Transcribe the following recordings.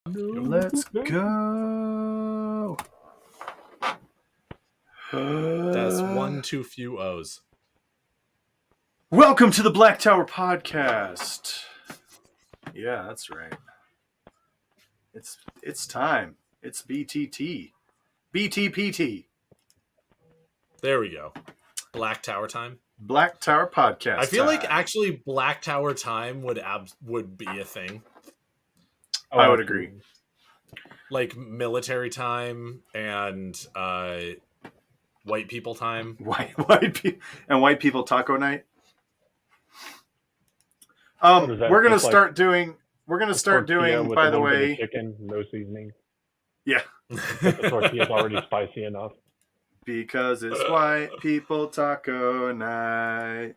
Let's go. That's one too few O's. Welcome to the Black Tower Podcast. Yeah, that's right. It's time. It's BTT. BTPT. There we go. Black Tower time. Black Tower Podcast. I feel time. like actually Black Tower time would be a thing. Oh, I would agree. Like military time and white people time. White people taco night. We're gonna start doing. By the way, chicken, no seasoning. Yeah, the tortilla's already spicy enough. Because it's white people taco night.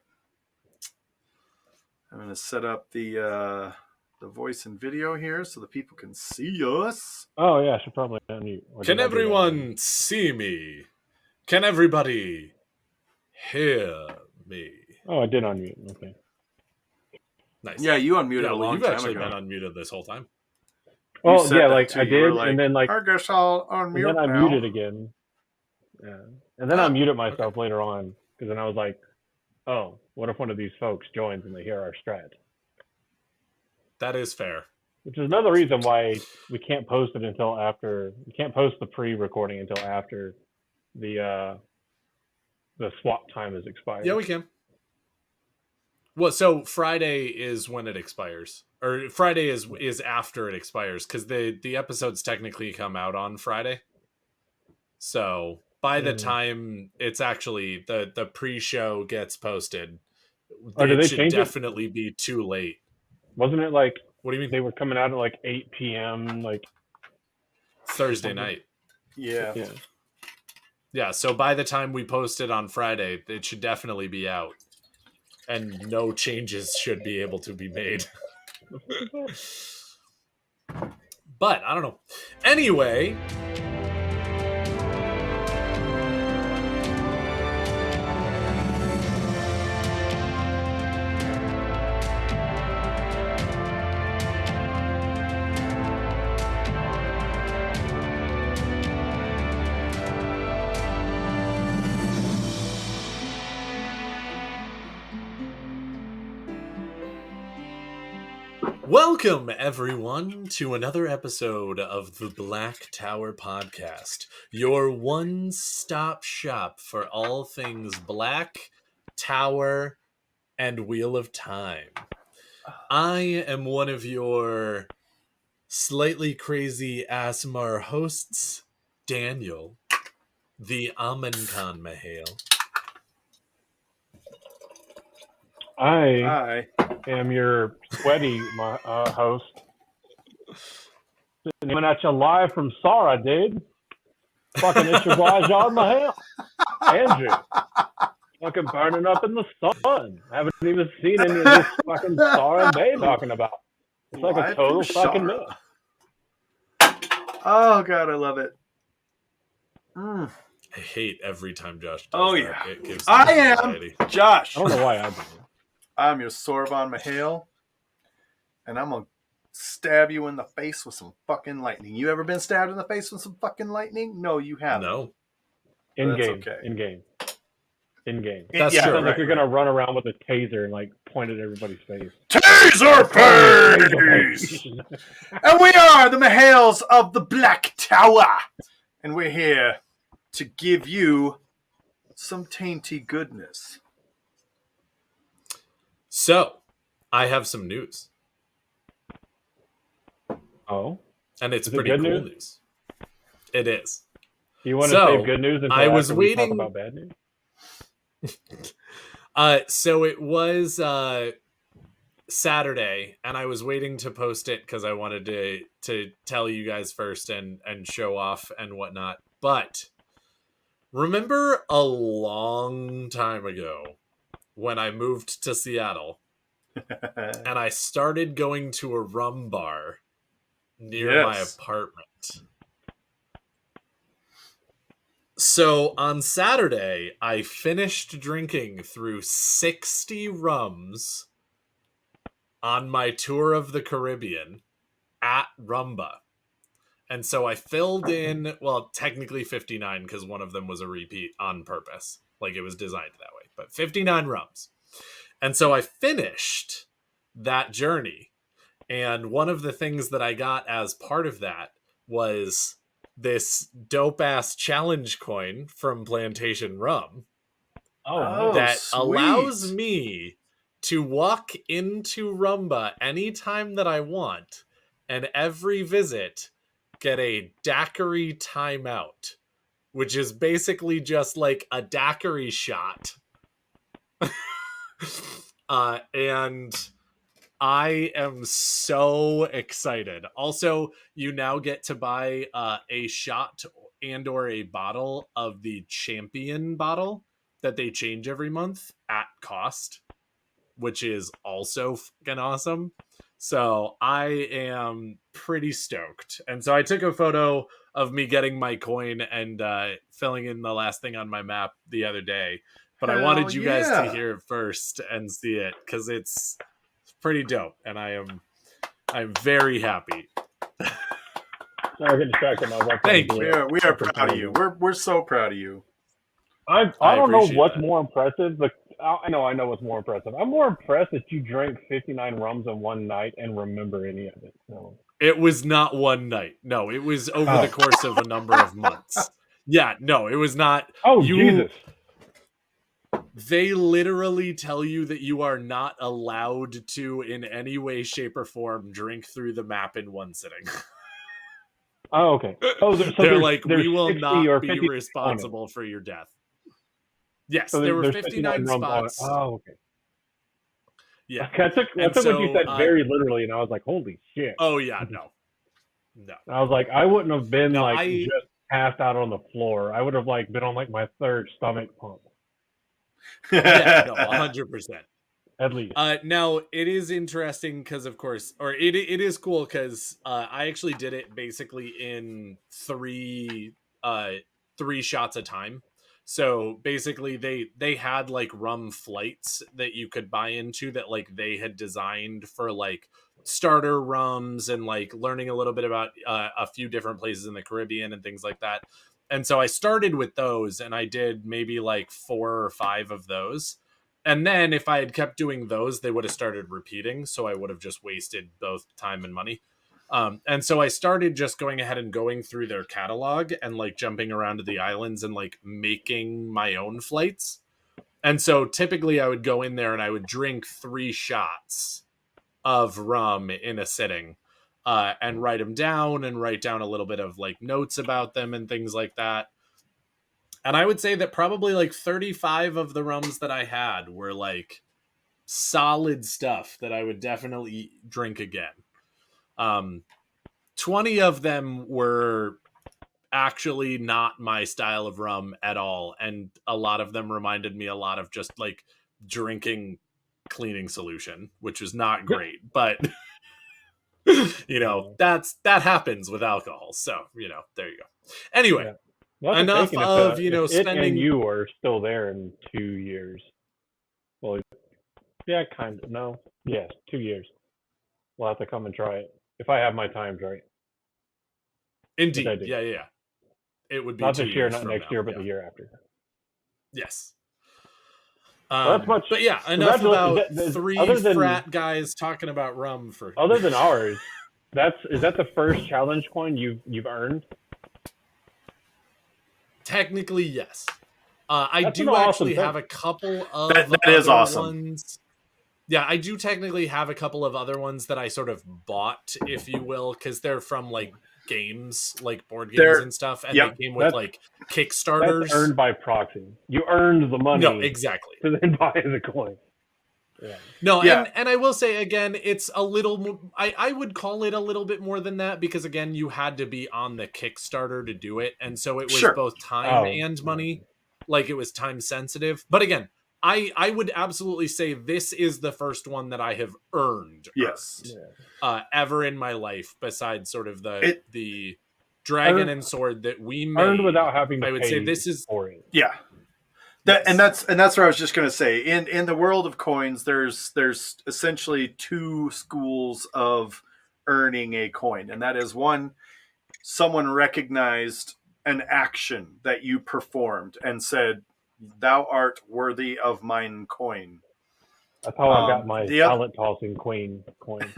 I'm gonna set up the voice and video here so the people can see us. Oh yeah, I should probably unmute. Can everyone see me? Can everybody hear me? Oh, I did unmute. Okay. Nice. Yeah, you unmuted a long time ago. You've actually been unmuted this whole time. Well, yeah, like I did, and then like I guess I'll unmute. And then I muted again. Yeah, and then I muted myself later on because then I was like, "Oh, what if one of these folks joins and they hear our strat?" That is fair. Which is another reason why we can't post it until after. We can't post the pre-recording until after the swap time is expired. Yeah, we can. Well, so Friday is when it expires, or Friday is after it expires because the episodes technically come out on Friday. So by the time it's actually the pre-show gets posted, it should definitely be too late. Wasn't it like? What do you mean? They were coming out at like 8 p.m. like Thursday night. Yeah. Yeah. So by the time we post it on Friday, it should definitely be out. And no changes should be able to be made. But, I don't know. Anyway. Welcome, everyone, to another episode of the Black Tower Podcast, your one-stop shop for all things Black, Tower, and Wheel of Time. I am one of your slightly crazy Asmar hosts, Daniel, the Amin Khan Mahale. I am your sweaty host. Coming at you live from Sara, dude. Fucking it's your boy John Mahale. Andrew. Fucking burning up in the sun. Haven't even seen any of this fucking Sara Bay talking about. It's like a total fucking myth. Oh god, I love it. I hate every time Josh does that. Yeah. It gives I am anxiety. Josh. I don't know why I do. I'm your Sorban Mahale, and I'm gonna stab you in the face with some fucking lightning. You ever been stabbed in the face with some fucking lightning? No, you haven't. No. In game. That's true. Sounds like you're gonna run around with a taser and like point at everybody's face. Taser face! And we are the Mahales of the Black Tower, and we're here to give you some tainty goodness. So, I have some news. Oh? And it's pretty cool news. It is. Do you want to say good news until after we talk about bad news? So it was Saturday, and I was waiting to post it because I wanted to tell you guys first and show off and whatnot. But remember a long time ago when I moved to Seattle and I started going to a rum bar near my apartment. So on Saturday, I finished drinking through 60 rums on my tour of the Caribbean at Rumba. And so I filled in, well, technically 59 because one of them was a repeat on purpose. Like it was designed that way, but 59 rums. And so I finished that journey. And one of the things that I got as part of that was this dope ass challenge coin from Plantation Rum that sweet. allows me to walk into Rumba anytime that I want, and every visit get a daiquiri timeout, which is basically just like a daiquiri shot. And I am so excited. Also, you now get to buy a shot and or a bottle of the champion bottle that they change every month at cost, which is also fucking awesome. So I am pretty stoked. And so I took a photo of me getting my coin and filling in the last thing on my map the other day. But I wanted you guys to hear it first and see it because it's pretty dope. And I'm very happy. Sorry, I get distracted. Thank you. We are proud of you. We're so proud of you. I don't know what's that. more impressive, but I know what's more impressive. I'm more impressed that you drank 59 rums in one night and remember any of it. So. It was not one night. No, it was over the course of a number of months. Yeah, no, it was not. Oh, Jesus. They literally tell you that you are not allowed to, in any way, shape, or form, drink through the map in one sitting. Oh, okay. Oh, they're like, we will not be 50 responsible for your death. Yes, so there were 59 spots. Oh, okay. Yeah. I took what you said very literally, and I was like, holy shit. Oh, yeah, no. I was like, I wouldn't have been just passed out on the floor. I would have been on my third stomach pump. Yeah, no, 100%. At least. Now, it is interesting because, of course, or it is cool because I actually did it basically in three shots a time. So basically they had rum flights that you could buy into that they had designed for starter rums and learning a little bit about a few different places in the Caribbean and things like that. And so I started with those and I did maybe 4 or 5 of those. And then if I had kept doing those, they would have started repeating. So I would have just wasted both time and money. And so I started just going ahead and going through their catalog and jumping around to the islands and making my own flights. And so typically I would go in there and I would drink 3 shots of rum in a sitting and write them down and write down a little bit of notes about them and things like that. And I would say that probably 35 of the rums that I had were solid stuff that I would definitely drink again. 20 of them were actually not my style of rum at all. And a lot of them reminded me a lot of just drinking cleaning solution, which was not great, but that happens with alcohol. So, there you go. Anyway, enough of, spending. And you are still there in 2 years. Well, yeah, kind of. No. Yes, 2 years. We'll have to come and try it. If I have my times right. Indeed. Yeah. It would be not this year, not next year, but the year after. Yes. That's much. But yeah, enough about 3 frat guys talking about rum for. Other than ours, is that the first challenge coin you've earned? Technically, yes. I do actually have a couple of that is awesome ones. Yeah, I do technically have a couple of other ones that I sort of bought, if you will, because they're from games, board games and stuff, and they came with Kickstarters. That's earned by proxy. You earned the money. No, exactly. To then buy the coin. Yeah. No, yeah. And I will say again, it's a little. I would call it a little bit more than that because again, you had to be on the Kickstarter to do it, and so it was both time and money. It was time sensitive, but again. I would absolutely say this is the first one that I have earned. Yes. Ever in my life, besides sort of the dragon and sword that we made. Earned without having to I would pay say this is for it. Yeah. And that's what I was just going to say. In the world of coins, there's essentially 2 schools of earning a coin, and that is one, someone recognized an action that you performed and said, "Thou art worthy of mine coin." That's how I got my the oth- talent tossing queen coin.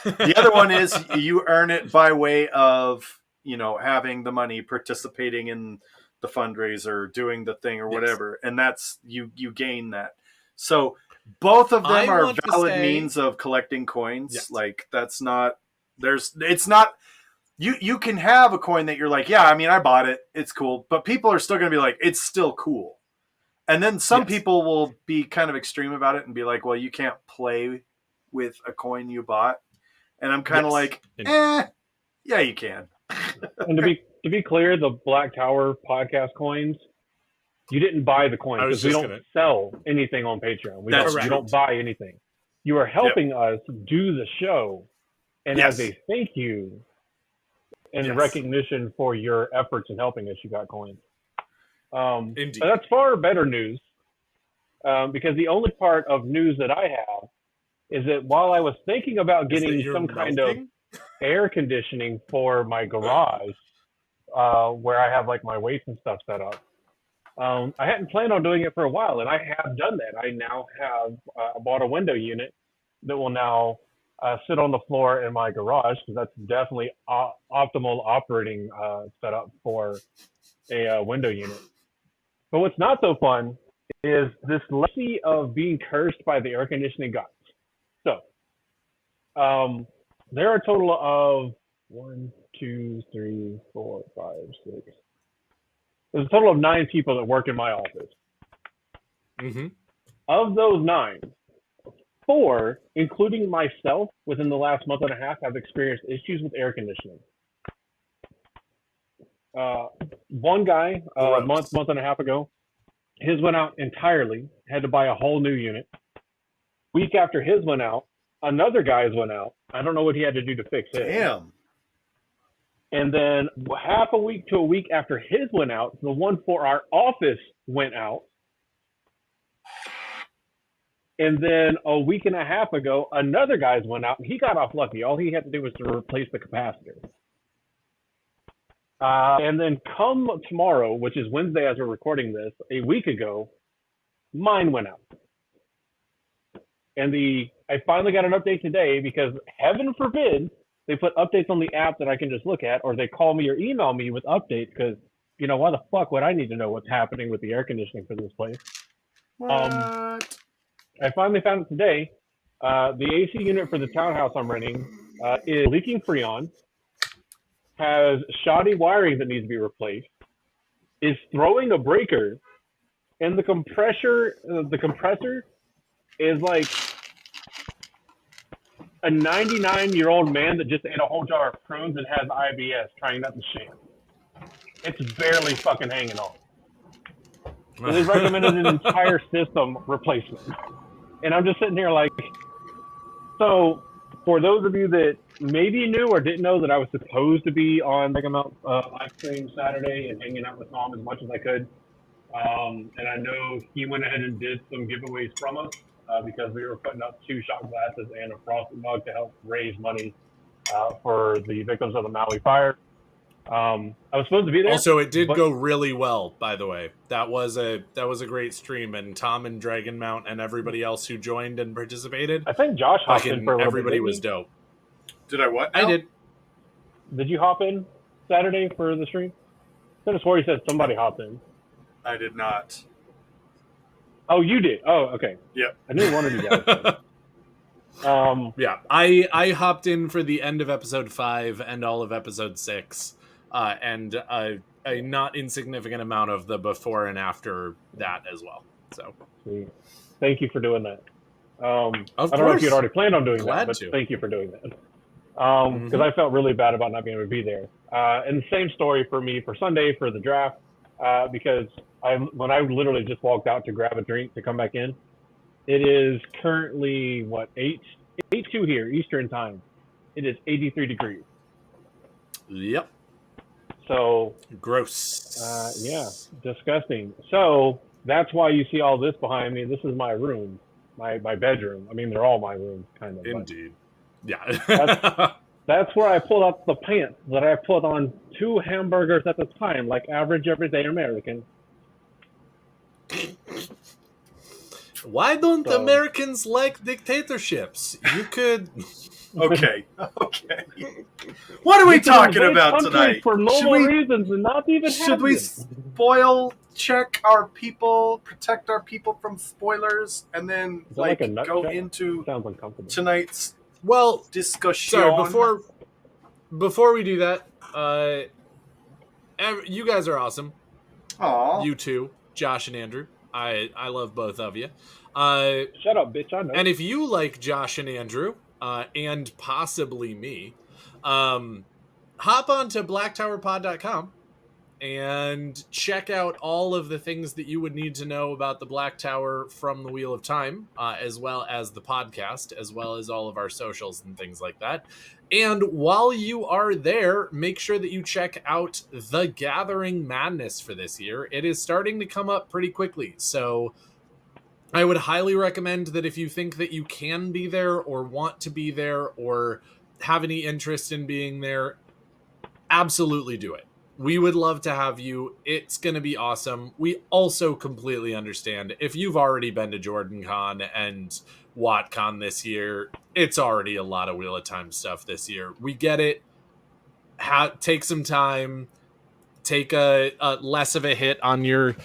The other one is you earn it by way of, having the money, participating in the fundraiser, doing the thing or whatever, and that's you gain that. So both of them are valid means of collecting coins. Yes. Like it's not. You can have a coin that you're like, yeah, I mean, I bought it, it's cool, but people are still going to be like, it's still cool. And then some people will be kind of extreme about it and be like, well, you can't play with a coin you bought. And I'm kind of like, yeah, you can. And to be clear, the Black Tower podcast coins, you didn't buy the coins because we don't sell anything on Patreon. We don't buy anything. You are helping us do the show, and as a thank you and recognition for your efforts in helping us, you got coins. Indeed. But that's far better news, because the only part of news that I have is that while I was thinking about getting some kind of air conditioning for my garage, where I have like my weights and stuff set up, I hadn't planned on doing it for a while, and I have done that. I now have bought a window unit that will now sit on the floor in my garage, because that's definitely optimal operating setup for a window unit. But what's not so fun is this legacy of being cursed by the air conditioning gods. So, there are a total of 1, 2, 3, 4, 5, 6. There's a total of 9 people that work in my office. Mm-hmm. Of those 9, 4, including myself, within the last month and a half, have experienced issues with air conditioning. One guy, a month and a half ago, his went out entirely, had to buy a whole new unit. Week after his went out, another guy's went out. I don't know what he had to do to fix it. Damn. And then half a week to a week after his went out, the one for our office went out. And then a week and a half ago, another guy's went out, and he got off lucky. All he had to do was to replace the capacitor. And then come tomorrow, which is Wednesday as we're recording this, a week ago, mine went out. And I finally got an update today, because heaven forbid they put updates on the app that I can just look at, or they call me or email me with updates, because, why the fuck would I need to know what's happening with the air conditioning for this place? What? I finally found it today. The AC unit for the townhouse I'm renting is leaking Freon, has shoddy wiring that needs to be replaced, is throwing a breaker, and the compressor is like a 99-year-old man that just ate a whole jar of prunes and has IBS trying not to shit. It's barely fucking hanging on. So they recommended an entire system replacement. And I'm just sitting here like, so for those of you that maybe knew or didn't know that I was supposed to be on Mega Mount live stream Saturday and hanging out with Tom as much as I could, and I know he went ahead and did some giveaways from us because we were putting up 2 shot glasses and a frosted mug to help raise money for the victims of the Maui fire. I was supposed to be there. Also, it did go really well, by the way. That was a great stream, and Tom and Dragon Mount and everybody else who joined and participated. I think Josh hopped in for a little everybody bit. Was dope. Did I what? I did. Did you hop in Saturday for the stream? I could have swore you said somebody hopped in. I did not. Oh, you did? Oh, okay. Yeah. I knew one of you guys. Yeah, I hopped in for the end of episode 5 and all of episode 6. And a not insignificant amount of the before and after that as well. So, thank you for doing that. Of I don't know if you'd already planned on doing Glad that, but to. thank you for doing that. Because I felt really bad about not being able to be there. And the same story for me for Sunday for the draft, because when I literally just walked out to grab a drink to come back in, it is currently 8:02 here Eastern time. It is 83 degrees. Yep. So gross. Yeah, disgusting. So that's why you see all this behind me. This is my room, my bedroom. I mean, they're all my rooms, kind of. Indeed. Yeah. That's where I pulled out the pants that I put on 2 hamburgers at the time, like average everyday American. Why don't So- Americans like dictatorships? You could. Okay. What are we talking invade about countries tonight? for Should normal we reasons and not even should have we them. spoil check our people, protect our people from spoilers, and then Is that like a nut go check? into Sounds uncomfortable. tonight's Well, discussion? sorry. Before we do that, you guys are awesome. Aw. You two, Josh and Andrew. I love both of you. Shut up, bitch. I know. And if you like Josh and Andrew, and possibly me, hop on to blacktowerpod.com and check out all of the things that you would need to know about the Black Tower from the Wheel of Time, as well as the podcast, as well as all of our socials and things like that. And while you are there, make sure that you check out the Gathering Madness for this year. It is starting to come up pretty quickly, so I would highly recommend that if you think that you can be there or want to be there or have any interest in being there, absolutely do it. We would love to have you. It's going to be awesome. We also completely understand if you've already been to JordanCon and WatCon this year, it's already a lot of Wheel of Time stuff this year. We get it. Take some time. Take a less of a hit on your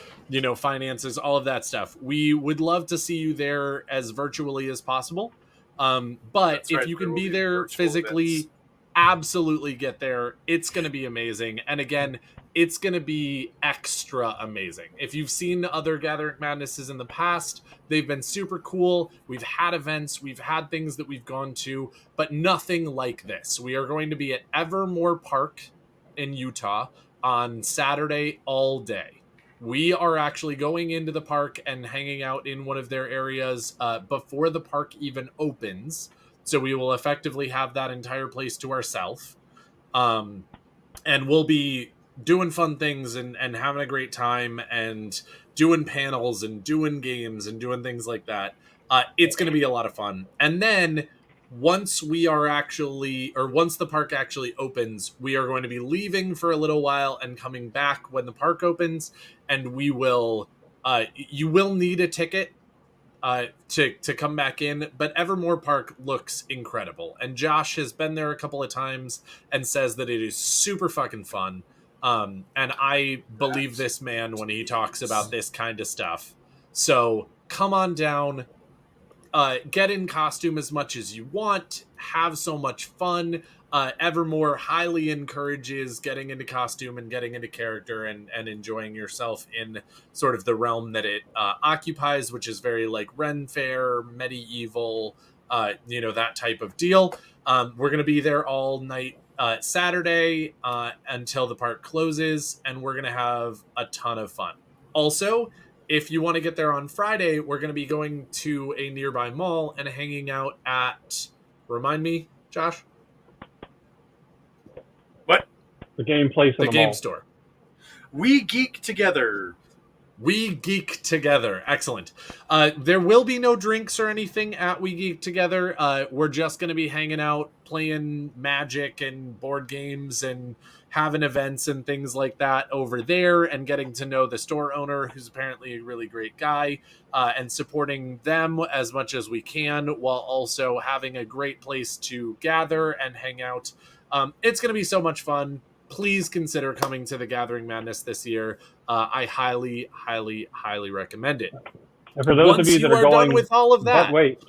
finances, all of that stuff. We would love to see you there as virtually as possible. But That's if right, you there can will be be there virtual physically, events. absolutely get there. It's going to be amazing. And again, it's going to be extra amazing. If you've seen other Gathering Madnesses in the past, they've been super cool. We've had events, we've had things that we've gone to, but nothing like this. We are going to be at Evermore Park in Utah on Saturday all day. We are actually going into the park and hanging out in one of their areas before the park even opens. So we will effectively have that entire place to ourselves. And we'll be doing fun things and having a great time and doing panels and doing games and doing things like that. It's going to be a lot of fun. And then once the park actually opens, we are going to be leaving for a little while and coming back when the park opens. And we will, you will need a ticket to come back in, but Evermore Park looks incredible. And Josh has been there a couple of times and says that it is super fucking fun. And I believe this man when he talks about this kind of stuff. So come on down, get in costume as much as you want, have so much fun. Evermore highly encourages getting into costume and getting into character and enjoying yourself in sort of the realm that it occupies, which is very like Ren Fair, medieval, that type of deal. We're going to be there all night Saturday until the park closes, and we're going to have a ton of fun. Also, if you want to get there on Friday, we're going to be going to a nearby mall and hanging out at, remind me, Josh? What? The game place in The the game mall. store. We geek together. We Geek Together. Excellent. There will be no drinks or anything at We Geek Together. We're just going to be hanging out, playing Magic and board games and having events and things like that over there and getting to know the store owner, who's apparently a really great guy, and supporting them as much as we can while also having a great place to gather and hang out. It's going to be so much fun. Please consider coming to the Gathering Madness this year. I highly, highly, highly recommend it. And for those Once of you that you are are going, done with all of that, but wait.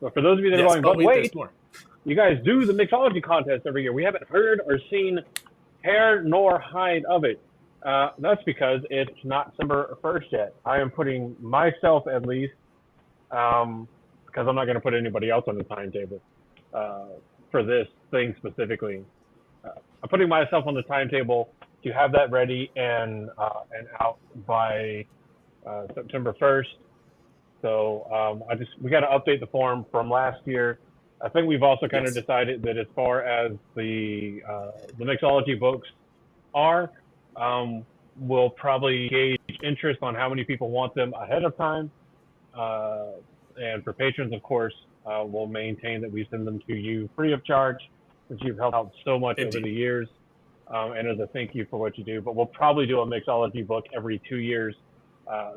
But for those of you that are going, but there's wait, more. you guys do the mixology contest every year. We haven't heard or seen hair nor hide of it. That's because it's not December 1st yet. I am putting myself at least, because I'm not going to put anybody else on the timetable for this thing specifically. I'm putting myself on the timetable to have that ready and out by September 1st. So we got to update the form from last year. I think we've also kind of decided that as far as the mixology books are, we'll probably gauge interest on how many people want them ahead of time. And for patrons, of course, we'll maintain that we send them to you free of charge. since you've helped out so much over the years, and as a thank you for what you do. But we'll probably do a mixology book every 2 years.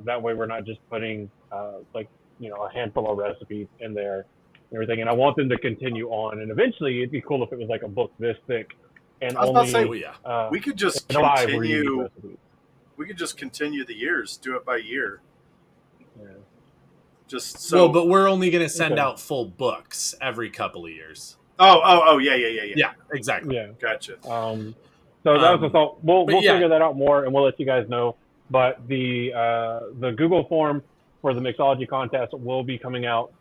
That way we're not just putting a handful of recipes in there and everything. And I want them to continue on. And eventually it'd be cool if it was like a book this thick. And I was about to say, we could just continue. We could just continue the years, do it by year. Yeah. Just so. Well, but we're only going to send out full books every couple of years. Oh, yeah. Yeah, exactly. Yeah, gotcha. So that was the thought. We'll figure that out more, and we'll let you guys know. But the Google form for the mixology contest will be coming out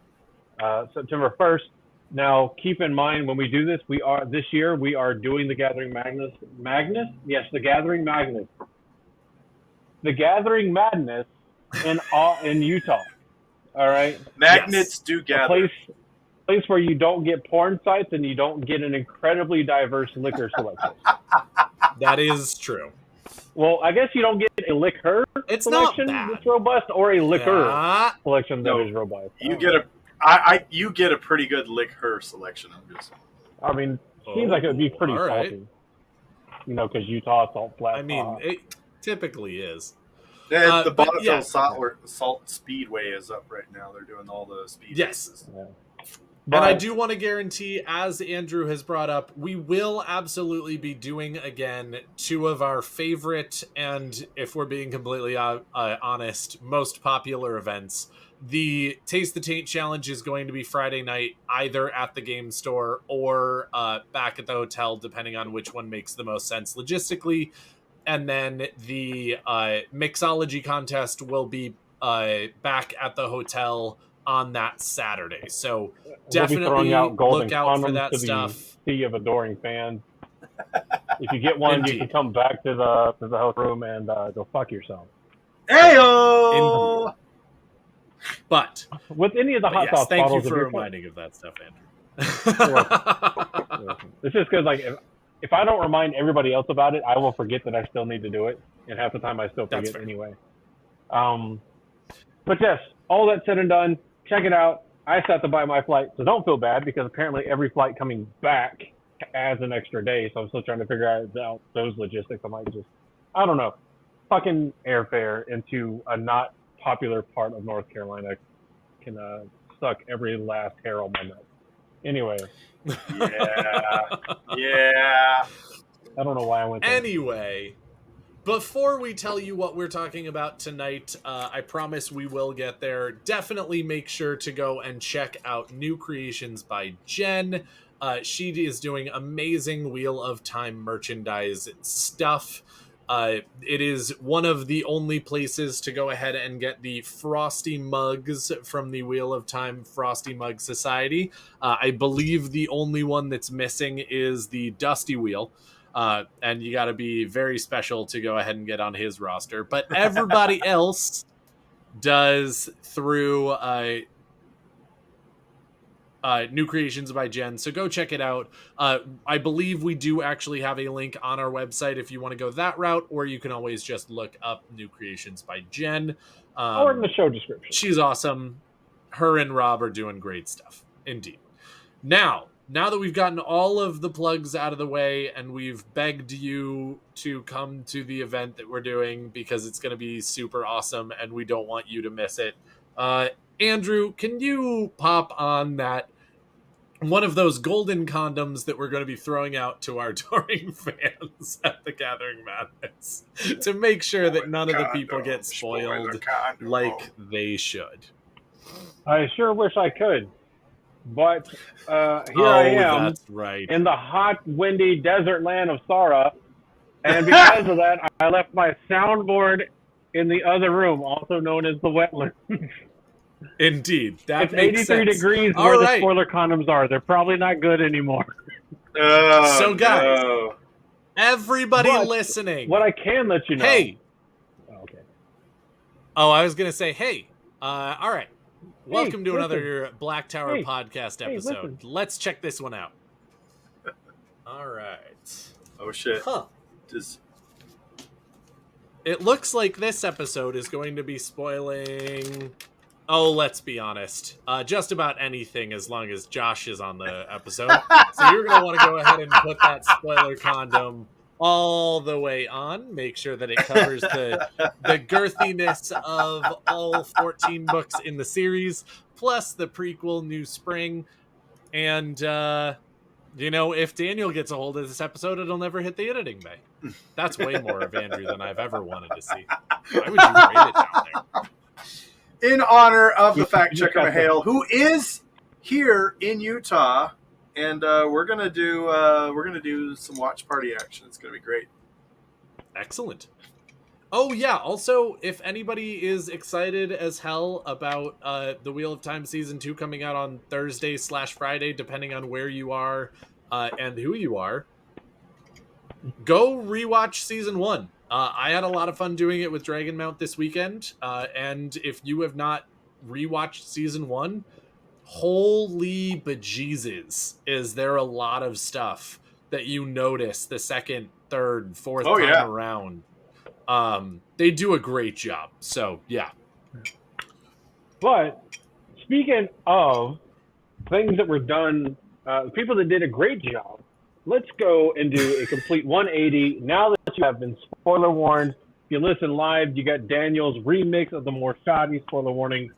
September 1st. Now, keep in mind when we do this, this year we are doing the Gathering Magnus. Yes, the Gathering Magnus. The Gathering Madness in Utah. All right. Magnets do gather. A place where you don't get porn sites and you don't get an incredibly diverse liquor selection. That is true. Well, I guess you don't get a liquor selection that's robust, or a liquor selection that is robust. You get a pretty good liquor selection. I mean, seems like it would be pretty salty. Because Utah salt flat. I mean, it typically is. Yeah, the Bonneville Salt Speedway is up right now. They're doing all the speed races. Yeah. And I do want to guarantee, as Andrew has brought up, we will absolutely be doing again 2 of our favorite and, if we're being completely honest, most popular events. The Taste the Taint Challenge is going to be Friday night, either at the game store or back at the hotel, depending on which one makes the most sense logistically. And then the mixology contest will be back at the hotel on that Saturday. So definitely look out for that stuff. The sea of adoring fans. If you get one, you can come back to the hotel room and go fuck yourself. Heyo! But with any of the hot sauce thank bottles, you for reminding of that stuff, Andrew. It's just because, like, if I don't remind everybody else about it, I will forget that I still need to do it, and half the time I still forget anyway. But yes, all that said and done, check it out. I still have to buy my flight, so don't feel bad, because apparently every flight coming back adds an extra day, so I'm still trying to figure out those logistics. I might just, I don't know, fucking airfare into a not popular part of North Carolina can suck every last hair on my nut. Anyway. Yeah. I don't know why I went there. Anyway, before we tell you what we're talking about tonight, I promise we will get there. Definitely make sure to go and check out New Creations by Jen. She is doing amazing Wheel of Time merchandise stuff. It is one of the only places to go ahead and get the Frosty mugs from the Wheel of Time Frosty Mug Society. I believe the only one that's missing is the Dusty Wheel. And you got to be very special to go ahead and get on his roster. But everybody else does through New Creations by Jen, so go check it out. I believe we do actually have a link on our website if you want to go that route, or you can always just look up New Creations by Jen. Or in the show description. She's awesome. Her and Rob are doing great stuff. Indeed. Now that we've gotten all of the plugs out of the way and we've begged you to come to the event that we're doing because it's going to be super awesome and we don't want you to miss it, Andrew, can you pop on that one of those golden condoms that we're going to be throwing out to our adoring fans at the Gathering Madness to make sure that none of the people get spoiled like they should? I sure wish I could, but here I am that's right. in the hot, windy desert land of Sara, and because of that, I left my soundboard in the other room, also known as the wetlands. Indeed. It's 83 degrees where the spoiler condoms are. They're probably not good anymore. So guys, everybody listening. What I can let you know. Hey. Okay. Oh, I was going to say, hey. All right. Welcome to another Black Tower podcast episode. Let's check this one out. All right. Oh, shit. Huh. It looks like this episode is going to be spoiling Oh, let's be honest. Just about anything as long as Josh is on the episode. So you're going to want to go ahead and put that spoiler condom all the way on. Make sure that it covers the girthiness of all 14 books in the series, plus the prequel New Spring. And, if Daniel gets a hold of this episode, it'll never hit the editing bay. That's way more of Andrew than I've ever wanted to see. Why would you grade it down there? In honor of the fact checker Mahale, who is here in Utah, and we're gonna do some watch party action. It's gonna be great. Excellent. Oh yeah. Also, if anybody is excited as hell about the Wheel of Time season 2 coming out on Thursday/Friday, depending on where you are and who you are, go rewatch season 1. I had a lot of fun doing it with Dragonmount this weekend, and if you have not rewatched season 1, holy bejesus, is there a lot of stuff that you notice the second, third, fourth time around. They do a great job, so yeah. But speaking of things that were done, people that did a great job, let's go and do a complete 180. Now that you have been spoiler warned, if you listen live, you got Daniel's remix of the more shoddy spoiler warning.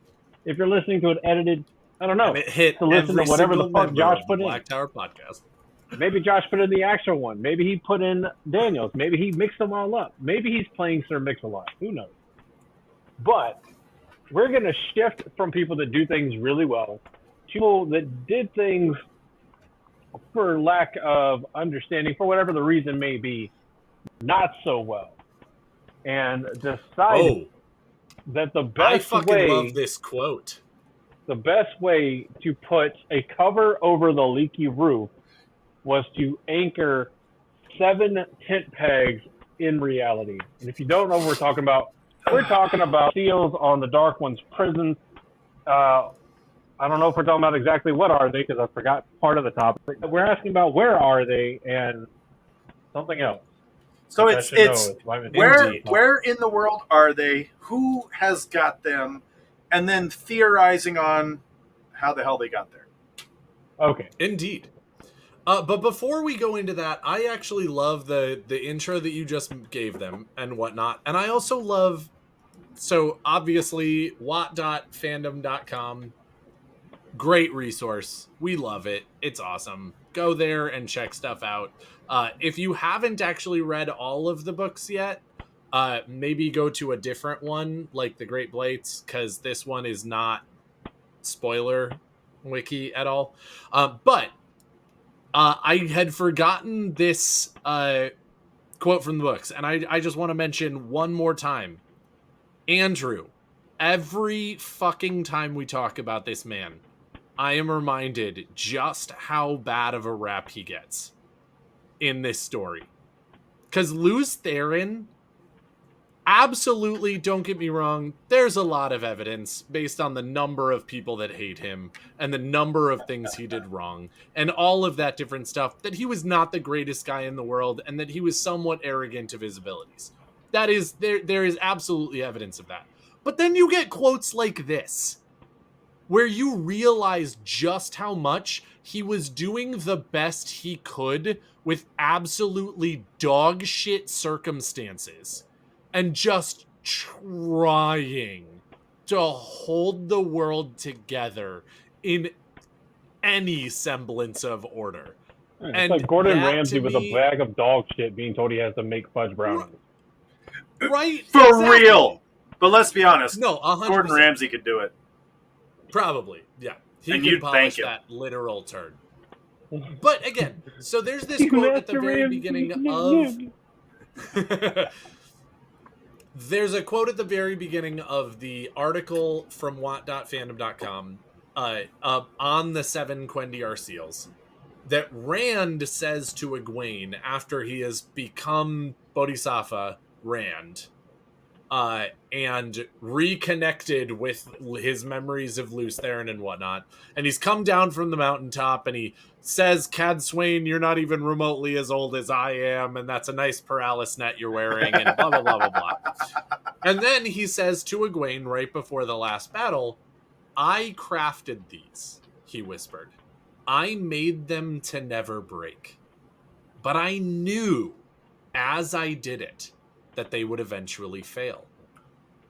If you're listening to it edited, I don't know. And it hit to listen to whatever the fuck Josh put in. Black Tower Podcast. Maybe Josh put in the actual one. Maybe he put in Daniel's. Maybe he mixed them all up. Maybe he's playing Sir Mix-a-Lot. Who knows? But we're going to shift from people that do things really well to people that did things for lack of understanding, for whatever the reason may be, not so well. And decided that the best way... I love this quote. The best way to put a cover over the leaky roof was to anchor 7 tent pegs in reality. And if you don't know what we're talking about seals on the Dark One's prison. I don't know if we're talking about exactly what are they, because I forgot part of the topic. We're asking about where are they and something else. So it's where in the world are they? Who has got them? And then theorizing on how the hell they got there. Okay. Indeed. But before we go into that, I actually love the intro that you just gave them and whatnot. And I also love, so obviously, wat.fandom.com, great resource. We love it. It's awesome. Go there and check stuff out. If you haven't actually read all of the books yet, maybe go to a different one, like The Great Blights, because this one is not spoiler wiki at all. But I had forgotten this quote from the books, and I just want to mention one more time. Andrew, every fucking time we talk about this man, I am reminded just how bad of a rap he gets in this story. Because Lews Therin, absolutely, don't get me wrong, there's a lot of evidence based on the number of people that hate him and the number of things he did wrong and all of that different stuff, that he was not the greatest guy in the world and that he was somewhat arrogant of his abilities. That is, there is absolutely evidence of that. But then you get quotes like this, where you realize just how much he was doing the best he could with absolutely dog shit circumstances and just trying to hold the world together in any semblance of order. It's and like Gordon Ramsay with a bag of dog shit being told he has to make fudge brownies. Right? For exactly. Real. But let's be honest. No, 100%. Gordon Ramsay could do it. Probably, yeah. He and could polish that literal turd. But again, so there's this quote at the very beginning of... There's a quote at the very beginning of the article from wat.fandom.com on the 7 Quendiar seals that Rand says to Egwene after he has become Bodhisattva Rand and reconnected with his memories of Lews Therin and whatnot. And he's come down from the mountaintop and he says, Cadsuane, you're not even remotely as old as I am, and that's a nice paralysis net you're wearing, and blah, blah, blah, blah, blah. And then he says to Egwene right before the last battle, I crafted these, he whispered. I made them to never break. But I knew, as I did it, that they would eventually fail.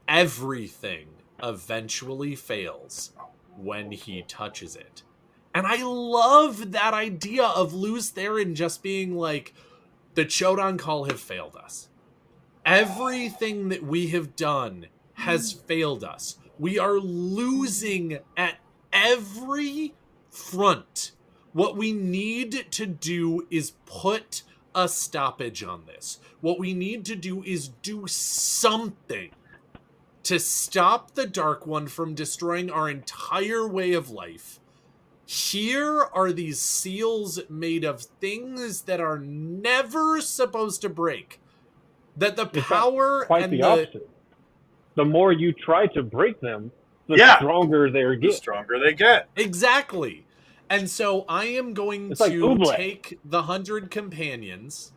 Everything eventually fails when he touches it. And I love that idea of Luz Theron just being like, the Chodan Call have failed us. Everything that we have done has failed us. We are losing at every front. What we need to do is put a stoppage on this. What we need to do is do something to stop the Dark One from destroying our entire way of life. Here are these seals made of things that are never supposed to break. That the power quite and the opposite. The more you try to break them, the stronger they get. The stronger they get. Exactly. And so I am going to take the 100 companions,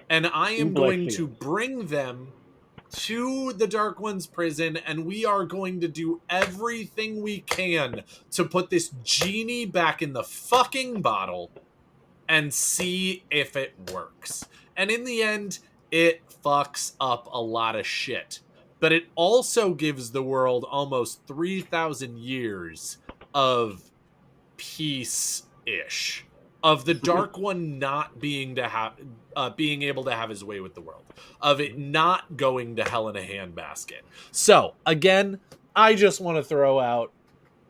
and I am going to bring them to the Dark One's prison, and we are going to do everything we can to put this genie back in the fucking bottle and see if it works. And in the end, it fucks up a lot of shit. But it also gives the world almost 3,000 years of peace-ish. Of the Dark One not being able to have his way with the world. Of it not going to hell in a handbasket. So, again, I just want to throw out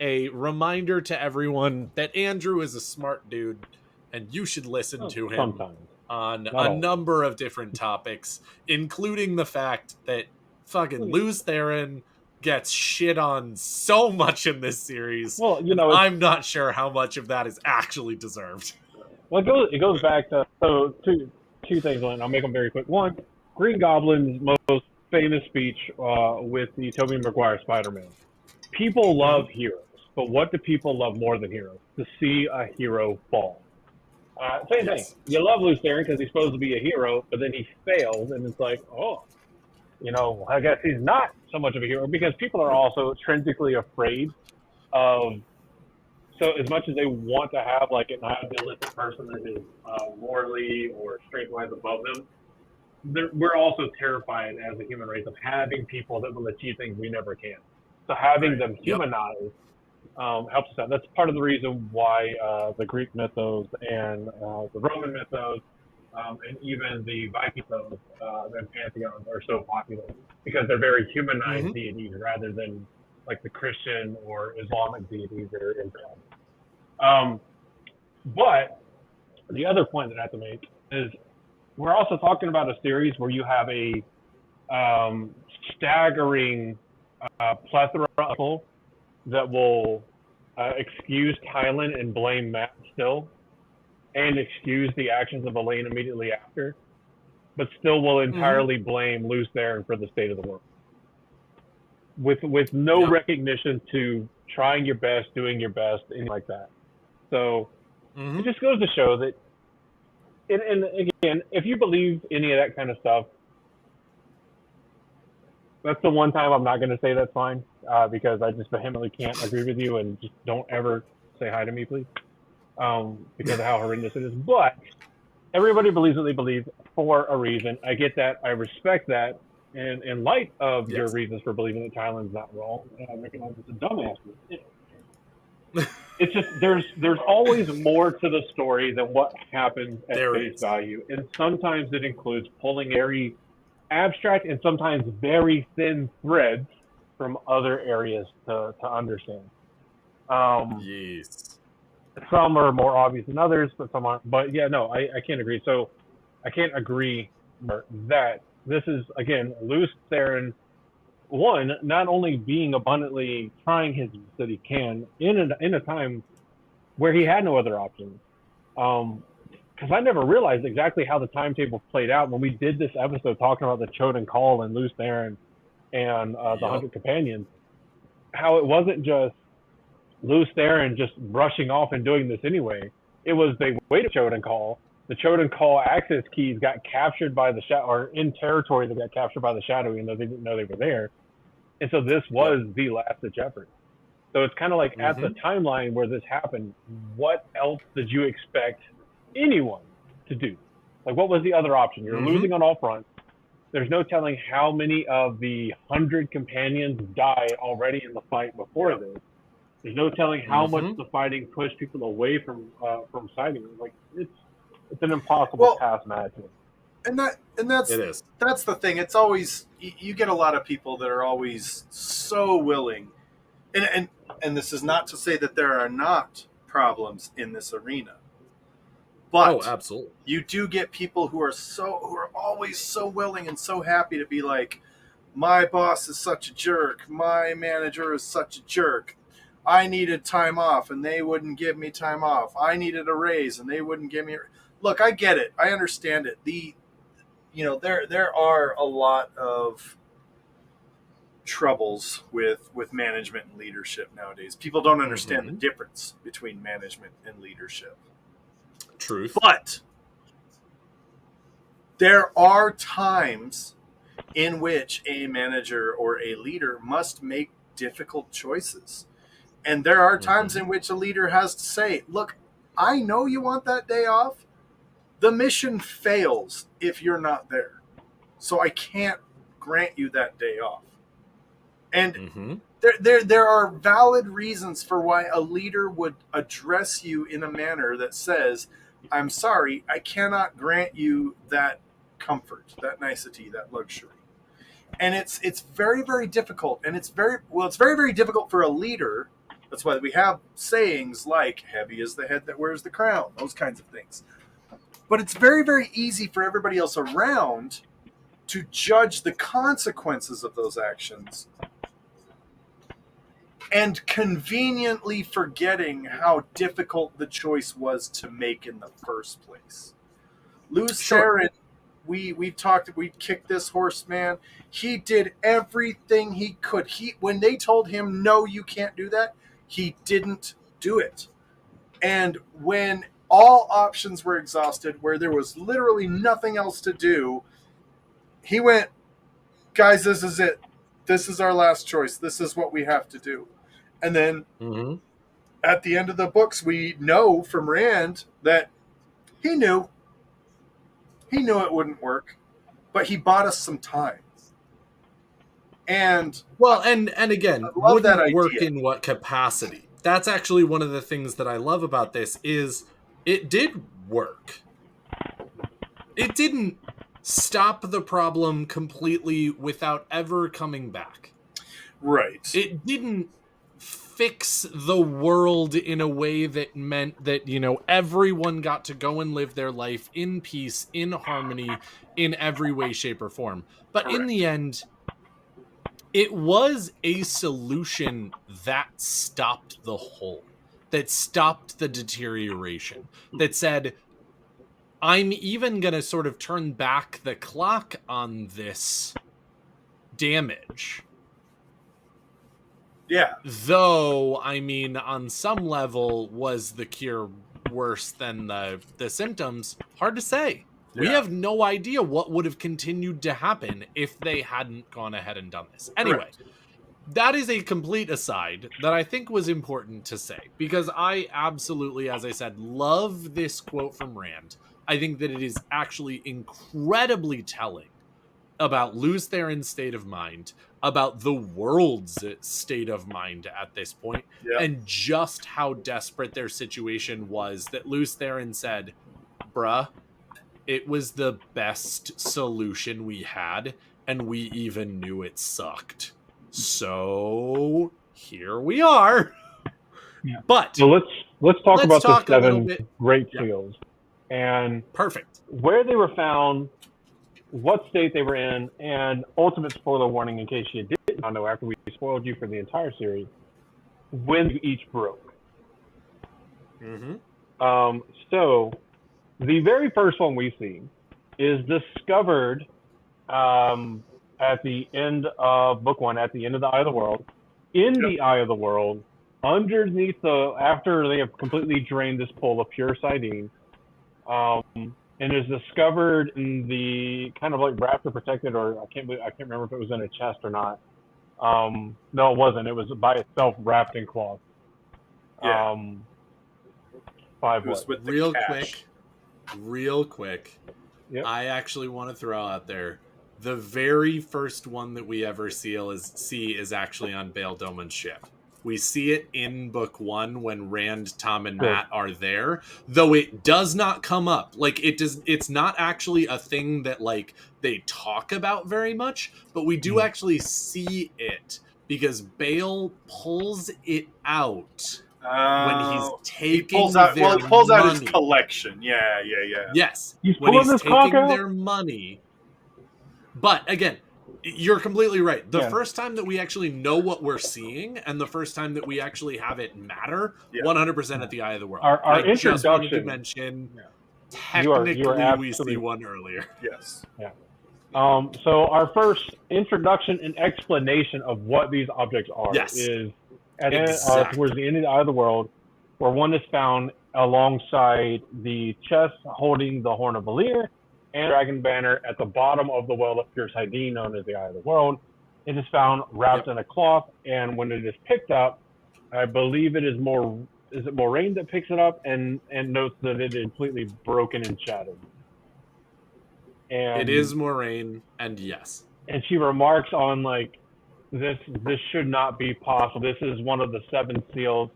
a reminder to everyone that Andrew is a smart dude, and you should listen to him on a number of different topics, including the fact that fucking Luz Theron gets shit on so much in this series. Well, I'm not sure how much of that is actually deserved. Well, it goes back to two things, and I'll make them very quick. One, Green Goblin's most famous speech with the Tobey Maguire Spider-Man. People love heroes, but what do people love more than heroes? To see a hero fall. Same thing. You love Luz Theron because he's supposed to be a hero, but then he fails, and it's like, I guess he's not so much of a hero, because people are also intrinsically afraid of. So as much as they want to have like an idealistic person that is morally or strength-wise above them, we're also terrified as a human race of having people that will achieve things we never can. So having them humanized helps us out. That's part of the reason why the Greek mythos and the Roman mythos and even the Viking mythos and pantheons are so popular, because they're very humanized deities rather than like the Christian or Islamic deities that are in. But the other point that I have to make is we're also talking about a series where you have a staggering plethora of people that will excuse Tylan and blame Matt still, and excuse the actions of Elaine immediately after, but still will entirely blame Luz Theron for the state of the world. With no recognition to trying your best, doing your best, anything like that. So it just goes to show that, and again, if you believe any of that kind of stuff, that's the one time I'm not going to say that's fine, because I just vehemently can't agree with you, and just don't ever say hi to me, please, because of how horrendous it is. But everybody believes what they believe for a reason. I get that. I respect that. And in light of your reasons for believing that Tylan's not wrong, and I recognize it's a dumbass. It's just there's always more to the story than what happens at face value, and sometimes it includes pulling very abstract and sometimes very thin threads from other areas to understand. Yes. Some are more obvious than others, but some aren't. But yeah, no, I can't agree. So I can't agree that this is, again, Luz Theron, one, not only being abundantly trying his best that he can in a time where he had no other options. Because I never realized exactly how the timetable played out when we did this episode talking about the Chodan Call and Luz Theron and the 100 Companions. How it wasn't just Luz Theron just rushing off and doing this anyway. It was they waited for Chodan Call. The Chodan Call access keys got captured by the Shadow, or in territory that got captured by the Shadow, even though they didn't know they were there. And so this was the last-ditch effort. So it's kind of like at the Mm-hmm. timeline where this happened, what else did you expect anyone to do? Like, what was the other option? You're Mm-hmm. losing on all fronts. There's no telling how many of the 100 companions die already in the fight before this. There's no telling how much Mm-hmm. the fighting pushed people away from siding. Like, it's an impossible task management. And It is. that's the thing. It's always you get a lot of people that are always so willing, and this is not to say that there are not problems in this arena, but Oh, absolutely. you do get people who are always so willing and so happy to be like, my boss is such a jerk, my manager is such a jerk, I needed time off and they wouldn't give me time off, I needed a raise and they wouldn't give me look, I get it, I understand it. There are a lot of troubles with management and leadership nowadays. People don't understand the difference between management and leadership. Truth. But there are times in which a manager or a leader must make difficult choices. And there are times in which a leader has to say, look, I know you want that day off. The mission fails if you're not there. So I can't grant you that day off. And there are valid reasons for why a leader would address you in a manner that says, I'm sorry, I cannot grant you that comfort, that nicety, that luxury. And it's very, very difficult. And it's very, very difficult for a leader. That's why we have sayings like, heavy is the head that wears the crown, those kinds of things. But it's very, very easy for everybody else around to judge the consequences of those actions and conveniently forgetting how difficult the choice was to make in the first place. Lou Theron, we kicked this horse, man. He did everything he could. When they told him, no, you can't do that, he didn't do it. And when all options were exhausted, where there was literally nothing else to do, he went, guys, this is it. This is our last choice. This is what we have to do. And then at the end of the books, we know from Rand that he knew it wouldn't work, but he bought us some time. And again, wouldn't work in what capacity? That's actually one of the things that I love about this is it did work. It didn't stop the problem completely without ever coming back. Right. It didn't fix the world in a way that meant that, everyone got to go and live their life in peace, in harmony, in every way, shape, or form. But in the end, it was a solution that stopped the hole, that stopped the deterioration, that said, I'm even going to sort of turn back the clock on this damage. Yeah. Though, on some level, was the cure worse than the symptoms? Hard to say. Yeah. We have no idea what would have continued to happen if they hadn't gone ahead and done this. Anyway, that is a complete aside that I think was important to say, because I absolutely, as I said, love this quote from Rand. I think that it is actually incredibly telling about Lews Theron's state of mind, about the world's state of mind at this point, and just how desperate their situation was, that Lews Theron said, bruh, it was the best solution we had, and we even knew it sucked. So here we are. Yeah. But so let's talk about the 7 great seals and where they were found, what state they were in, and ultimate spoiler warning in case you did not know after we spoiled you for the entire series, when each broke. So the very first one we see is discovered at the end of book 1, at the end of the Eye of the World, in the Eye of the World, underneath after they have completely drained this pool of pure Sidene, and is discovered in the kind of like raptor protected, or I can't remember if it was in a chest or not, No, it wasn't. It was by itself wrapped in cloth. Yeah. 5 It was what? with the Real cash. quick. Yep. I actually want to throw out there the very first one that we ever see is actually on Bail Doman's ship. We see it in book 1 when Rand, Tom, and Matt are there, though it does not come up. Like it's not actually a thing that like they talk about very much, but we do actually see it because Bail pulls it out when he's taking he pulls out money. his collection. Yeah. Yes. He's When pulling he's his cock taking out? their money. But again, you're completely right. The Yeah. first time that we actually know what we're seeing and the first time that we actually have it matter, Yeah. 100% at the Eye of the World. Our I just wanted to introduction- mention, Yeah. technically You are we see absolutely- one earlier. Yes. So our first introduction and explanation of what these objects are Yes. is at Exactly. towards the end of the Eye of the World, where one is found alongside the chest holding the Horn of Valir and Dragon Banner at the bottom of the Well of Fierce Hydeen, known as the Eye of the World. It is found wrapped in a cloth, and when it is picked up, I believe it is Moraine that picks it up and notes that it is completely broken and shattered. And It is Moraine, and yes. and she remarks on like this should not be possible. This is one of the 7 seals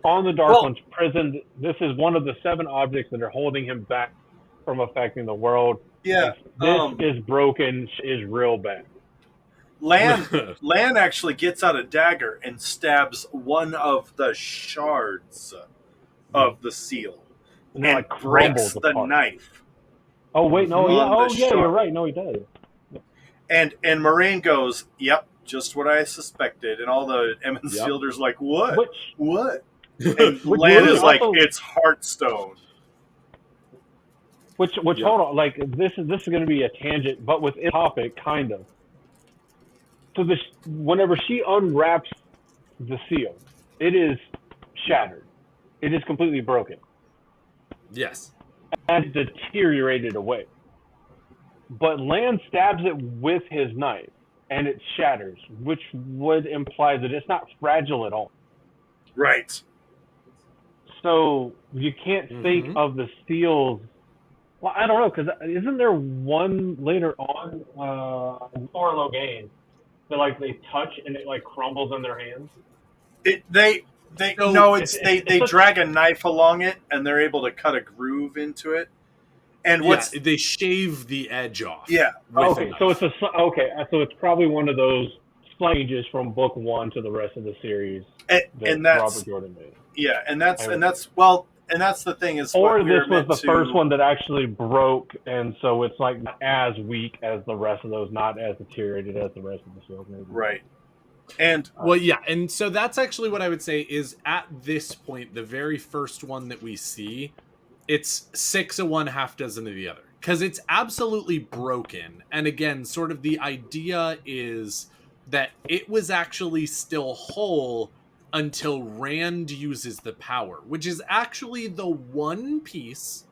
on the Dark One's prison. This is one of the 7 objects that are holding him back from affecting the world. Yeah. This is broken, is real bad. Lan actually gets out a dagger and stabs one of the shards of the seal And it and like breaks crumbles the apart. knife. Oh wait, no, on yeah, the you're shard. right. No, he does. And Moraine goes, "Yep, just what I suspected." And all the Emmons Yep. Fielders like, "What? Which What?" And Which Lan really is like, also- "It's Hearthstone." yeah. Hold on, like this is going to be a tangent, but within topic, kind of. So whenever she unwraps the seal, it is shattered. It is completely broken Yes. and deteriorated away. But Lan stabs it with his knife, and it shatters, which would imply that it's not fragile at all. Right. So you can't think of the seals. Well, I don't know, because isn't there one later on in Thor Logain that like they touch and it like crumbles in their hands? They it's drag a knife along it and they're able to cut a groove into it. And what's they shave the edge off. yeah. with a Okay, knife. so it's probably one of those changes from book 1 to the rest of the series And that that's Robert Jordan made. yeah, and that's the thing is Or what we're this was meant the to- first one that actually broke, and so it's like not as weak as the rest of those, not as deteriorated as the rest of the seals. Maybe. Right. And Well, yeah, and so that's actually what I would say is at this point, the very first one that we see, it's 6 of one, half dozen of the other. Because it's absolutely broken. And again, sort of the idea is that it was actually still whole until Rand uses the power, which is actually the one piece,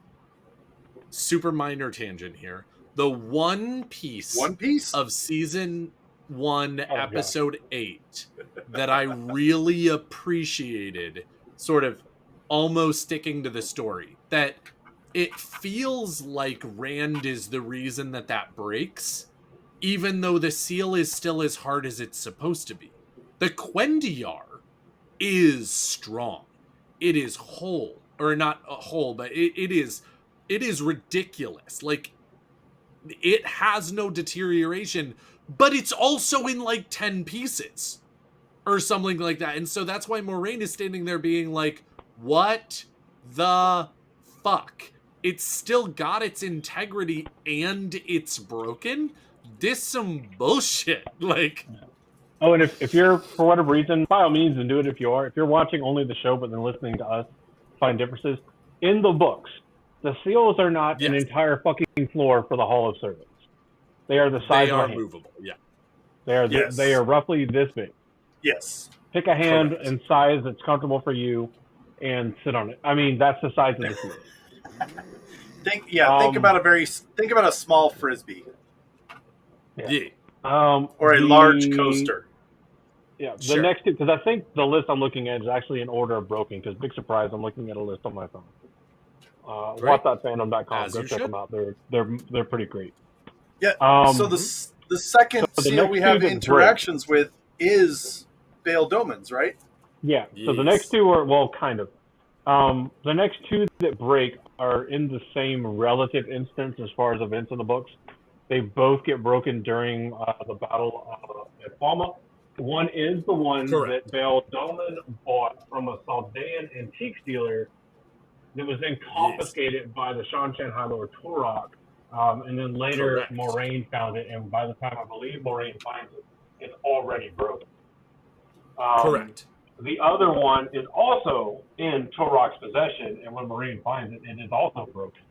super minor tangent here, the one piece of season 1, episode 8 that I really appreciated, sort of almost sticking to the story. That it feels like Rand is the reason that breaks, even though the seal is still as hard as it's supposed to be. The Quendiar is strong. It is whole. Or not whole, but it is ridiculous. Like, it has no deterioration, but it's also in like 10 pieces or something like that. And so that's why Moraine is standing there being like, what the fuck? It's still got its integrity and it's broken? This some bullshit. Like, Oh, and if you're, for whatever reason, by all means, and do it if you are. If you're watching only the show but then listening to us, find differences. In the books, the seals are not an entire fucking floor for the Hall of Servants. They are the size they of are a hand. movable, yeah. They are roughly this big. Yes. Pick a hand Correct. and size that's comfortable for you and sit on it. I mean, that's the size of the seal. Think about a small frisbee Yeah. or a large coaster. Yeah, the Sure. next two, because I think the list I'm looking at is actually in order of broken. Because big surprise, I'm looking at a list on my phone. Great. Watch.fandom.com. As Go you check should. them out. They're pretty great. Yeah. So the second so the seal next we two have that interactions with is Bale Domans, right? Yeah. So the Yes. next two are, well, kind of. The next two that break are in the same relative instance as far as events in the books. They both get broken during the battle at Palma. One is the one Correct. that Bale Doman bought from a Saldean antique dealer that was then confiscated by the Shan High Lord Torok. And then later, Correct. Moraine found it, and by the time I believe Moraine finds it, it's already broken. Correct. The other one is also in Torok's possession, and when Moraine finds it, it is also broken.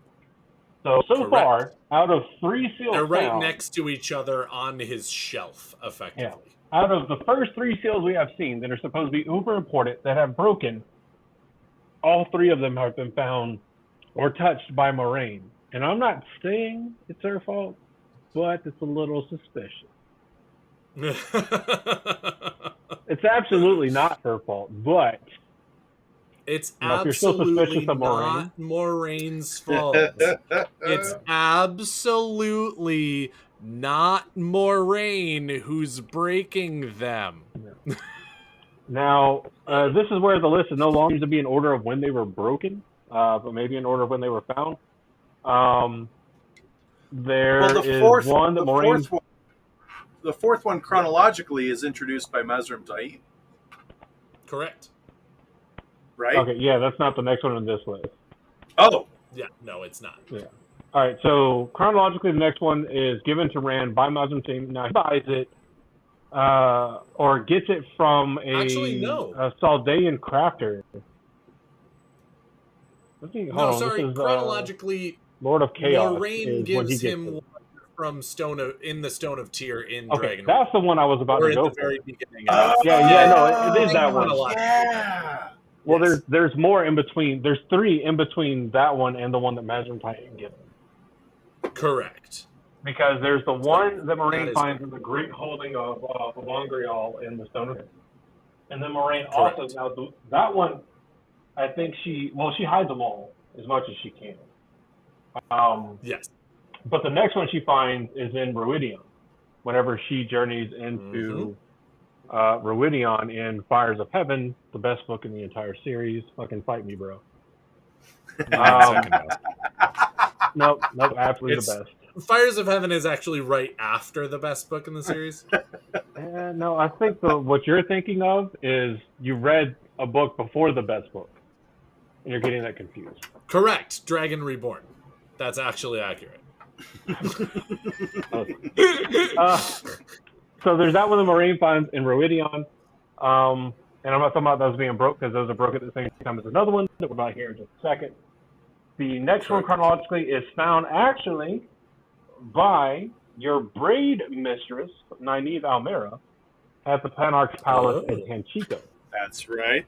So Correct. far, out of 3 seals They're right found, next to each other on his shelf, effectively. out of the first 3 seals we have seen that are supposed to be uber important that have broken, all 3 of them have been found or touched by Moraine. And I'm not saying it's her fault, but it's a little suspicious. It's absolutely not her fault, but It's if you're still absolutely suspicious of Moraine, not Moraine's fault. It's absolutely not Moraine who's breaking them. now this is where the list is no longer seems to be in order of when they were broken, but maybe in order of when they were found. There is one that Moraine. The fourth one chronologically is introduced by Mazrim Taim, Correct. right? Okay, yeah, that's not the next one on this list. Oh, Yeah, no, it's not. Yeah. All right, so chronologically, the next one is given to Rand by Mazrim Taim. Now he buys it, or gets it from a Saldean crafter. Chronologically, Lord of Chaos. Moraine gives him one from the Stone of Tyr in Dragon. That's the one I was about to go for. Very beginning. It is that one. Yeah. Well, there's more in between. There's 3 in between that one and the one that Mazrim Taim gives. Correct. Because there's the one that Moraine finds in the Great Holding of Vongrial in the Stone of Tyr. And then Moraine also, that one, I think she hides them all as much as she can. Yes. But the next one she finds is in Ruidion, whenever she journeys into Ruidion in Fires of Heaven, the best book in the entire series. Fucking fight me, bro. Nope, absolutely the best. Fires of Heaven is actually right after the best book in the series. No, I think what you're thinking of is you read a book before the best book, and you're getting that confused. Correct. Dragon Reborn. That's actually accurate. So there's that one that Moraine finds in Ruidion. And I'm not talking about those being broke because those are broke at the same time as another one that we're about here in just a second. The next one chronologically is found actually by your braid mistress, Nynaeve Almera, at the Panarch's Palace in Tanchico. That's right.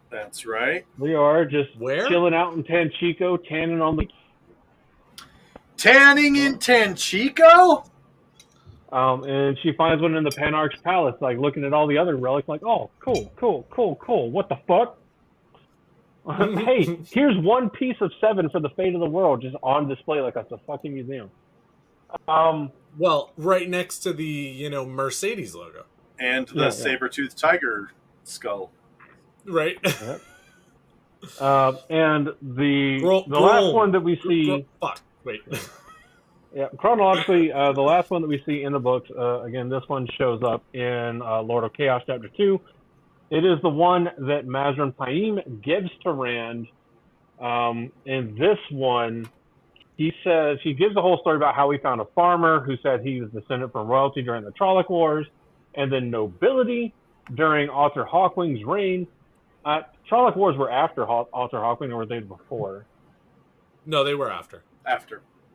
We are just chilling out in Tanchico, tanning on the beach. Tanning in Tanchico? And she finds one in the Panarch's Palace, like looking at all the other relics, like, oh, cool. What the fuck? Hey, here's one piece of 7 for the fate of the world, just on display like it's a fucking museum. Well, right next to the Mercedes logo and the saber-toothed tiger skull. Right. Yep. And the last one that we see. Fuck. Wait. Yeah, chronologically, the last one that we see in the books, again, this one shows up in Lord of Chaos Chapter 2. It is the one that Mazrim Taim gives to Rand. In this one, he gives the whole story about how he found a farmer who said he was descended from royalty during the Trolloc Wars, and then nobility during Arthur Hawkwing's reign. Trolloc Wars were after Arthur Hawkwing, or were they before? No, they were after.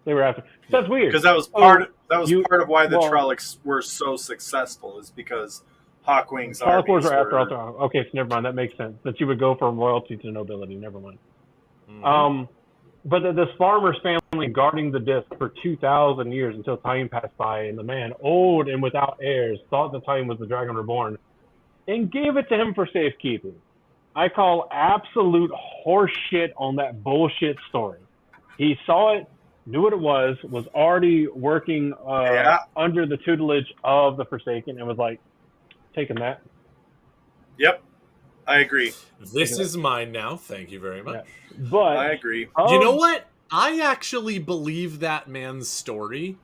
They were after. That's weird. Because that was part of why the Trollocs were so successful, is because Hawkwing's Trolloc Wars were after Arthur. Okay, so never mind. That makes sense. That you would go from royalty to nobility. Never mind. Mm-hmm. But this farmer's family guarding the disc for 2,000 years until time passed by, and the man, old and without heirs, thought that time was the Dragon Reborn, and gave it to him for safekeeping. I call absolute horseshit on that bullshit story. He saw it, knew what it was already working under the tutelage of the Forsaken, and was like, taking that. Yep, I agree. This is mine now. Thank you very much. Yeah. But I agree. You know what? I actually believe that man's story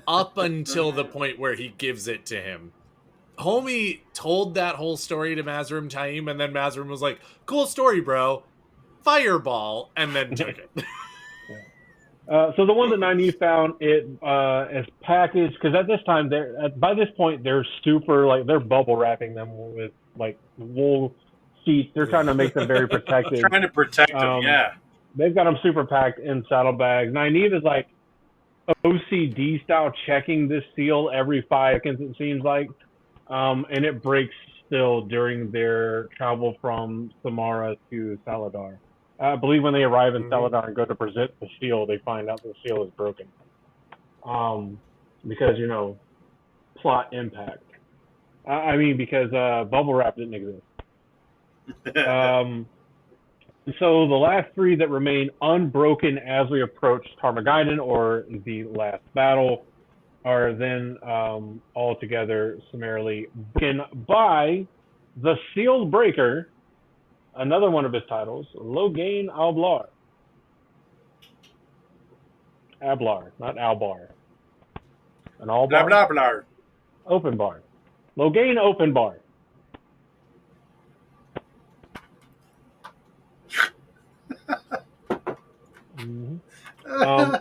up until the point where he gives it to him. Homie told that whole story to Mazrim Taim, and then Mazrim was like, cool story, bro. Fireball, and then took it. So the one that Nynaeve found, it is packaged, because at this time, by this point, they're super, like, they're bubble wrapping them with, like, wool sheets. They're trying to make them very protected. Trying to protect them, yeah. They've got them super packed in saddlebags. Nynaeve is, like, OCD style checking this seal every 5 seconds, it seems like. And it breaks still during their travel from Samara to Saladar. I believe when they arrive in Saladar and go to present the seal, they find out the seal is broken. Because, you know, plot impact. Because bubble wrap didn't exist. So the last 3 that remain unbroken as we approach Tarmogeddon, or the last battle, are then all together summarily broken by the sealed breaker, another one of his titles, Logain Alblar. Ablar, not Albar. An Albar? Blah, blah, blah. Open bar. Logain Open Bar.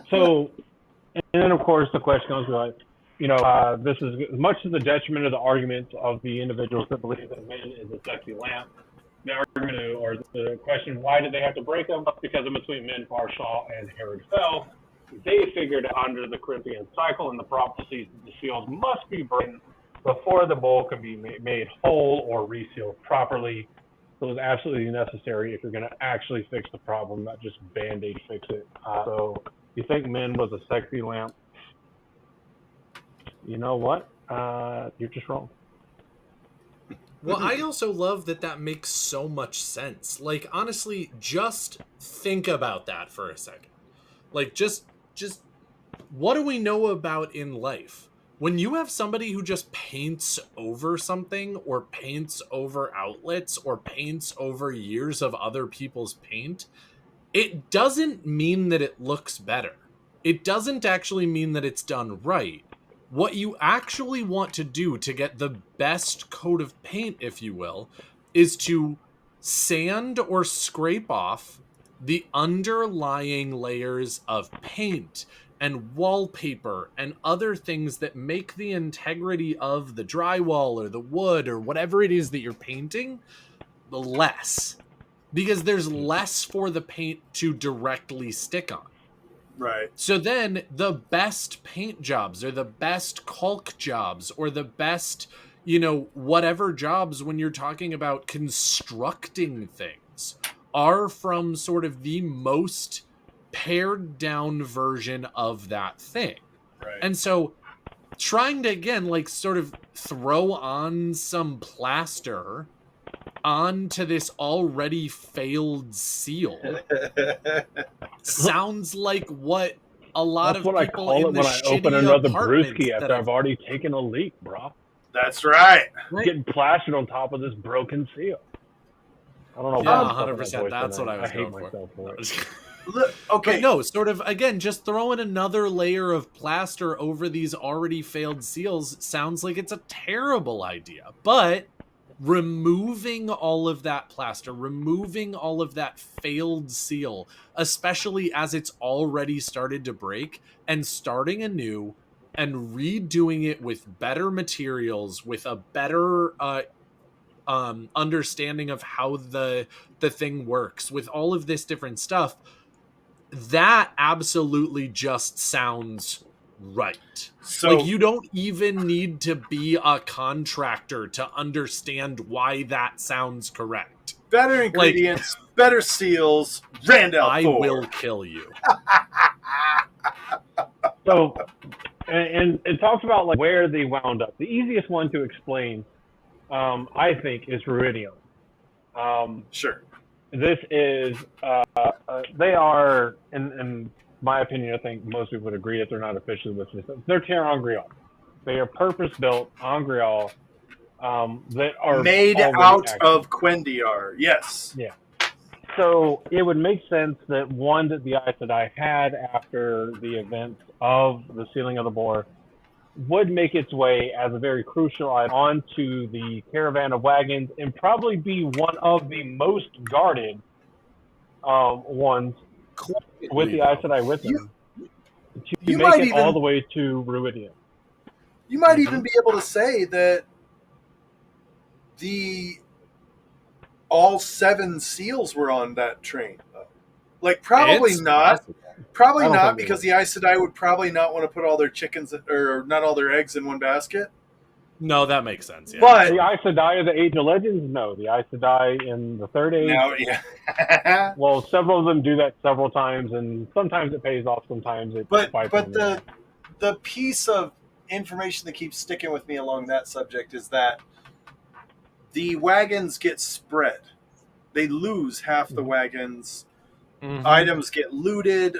So, and then of course the question comes like, you know, this is much to the detriment of the argument of the individuals that believe that Min is a sexy lamp. The argument, or the question, why did they have to break them? Because in between Min Farshaw and Herod fell, they figured under the Corinthian cycle and the prophecies that the seals must be broken before the bowl can be made whole or resealed properly. So it's absolutely necessary if you're going to actually fix the problem, not just Band-Aid fix it. So you think Min was a sexy lamp? You know what? You're just wrong. Well, I also love that makes so much sense. Like, honestly, just think about that for a second. Like, just what do we know about in life? When you have somebody who just paints over something, or paints over outlets, or paints over years of other people's paint, it doesn't mean that it looks better. It doesn't actually mean that it's done right. What you actually want to do to get the best coat of paint, if you will, is to sand or scrape off the underlying layers of paint and wallpaper and other things that make the integrity of the drywall or the wood or whatever it is that you're painting less. Because there's less for the paint to directly stick on. Right. So then the best paint jobs, or the best caulk jobs, or the best, you know, whatever jobs when you're talking about constructing things, are from sort of the most pared down version of that thing. Right. And so trying to, again, like, sort of throw on some plaster onto this already failed seal sounds like what a lot That's of what people I call in it the when I open another brewski that after I've already taken a leak, bro. That's right. Getting plastered on top of this broken seal. I don't know. Yeah, why 100%. That's what I was hate going myself for it. Look, okay. But no, sort of, again, just throwing another layer of plaster over these already failed seals sounds like it's a terrible idea. But removing all of that plaster, removing all of that failed seal, especially as it's already started to break, and starting anew and redoing it with better materials, with a better understanding of how the thing works, with all of this different stuff, that absolutely just sounds right. So, like, you don't even need to be a contractor to understand why that sounds correct. better ingredients, better seals, Randall I Thor. will kill you. So, and it talks about like where they wound up. The easiest one to explain I think, is Ruidium. Sure. This is, they are, in my opinion, I think most people would agree that they're not officially listed. They're Terrangrial. They are purpose-built Angreal that are made already out active. of Quendiar. Yes. Yeah. So it would make sense that one that the Aes Sedai had after the events of the Sealing of the Bore would make its way as a very crucial item onto the caravan of wagons and probably be one of the most guarded ones with the Aes Sedai with them to you make might it even- all the way to Ruidium. You might even be able to say that all 7 seals were on that train. Like, probably It's not. possible. Probably I don't not, think they because the Aes Sedai would probably not want to put all their chickens, or not all their eggs in one basket. No, that makes sense. Yeah. But The Aes Sedai of the Age of Legends? No. The Aes Sedai in the Third Age? now, yeah. Well, several of them do that several times, and sometimes it pays off, sometimes it But bites them in the ass. the piece of information that keeps sticking with me along that subject is that the wagons get spread. They lose half the wagons. Mhm. Items get looted.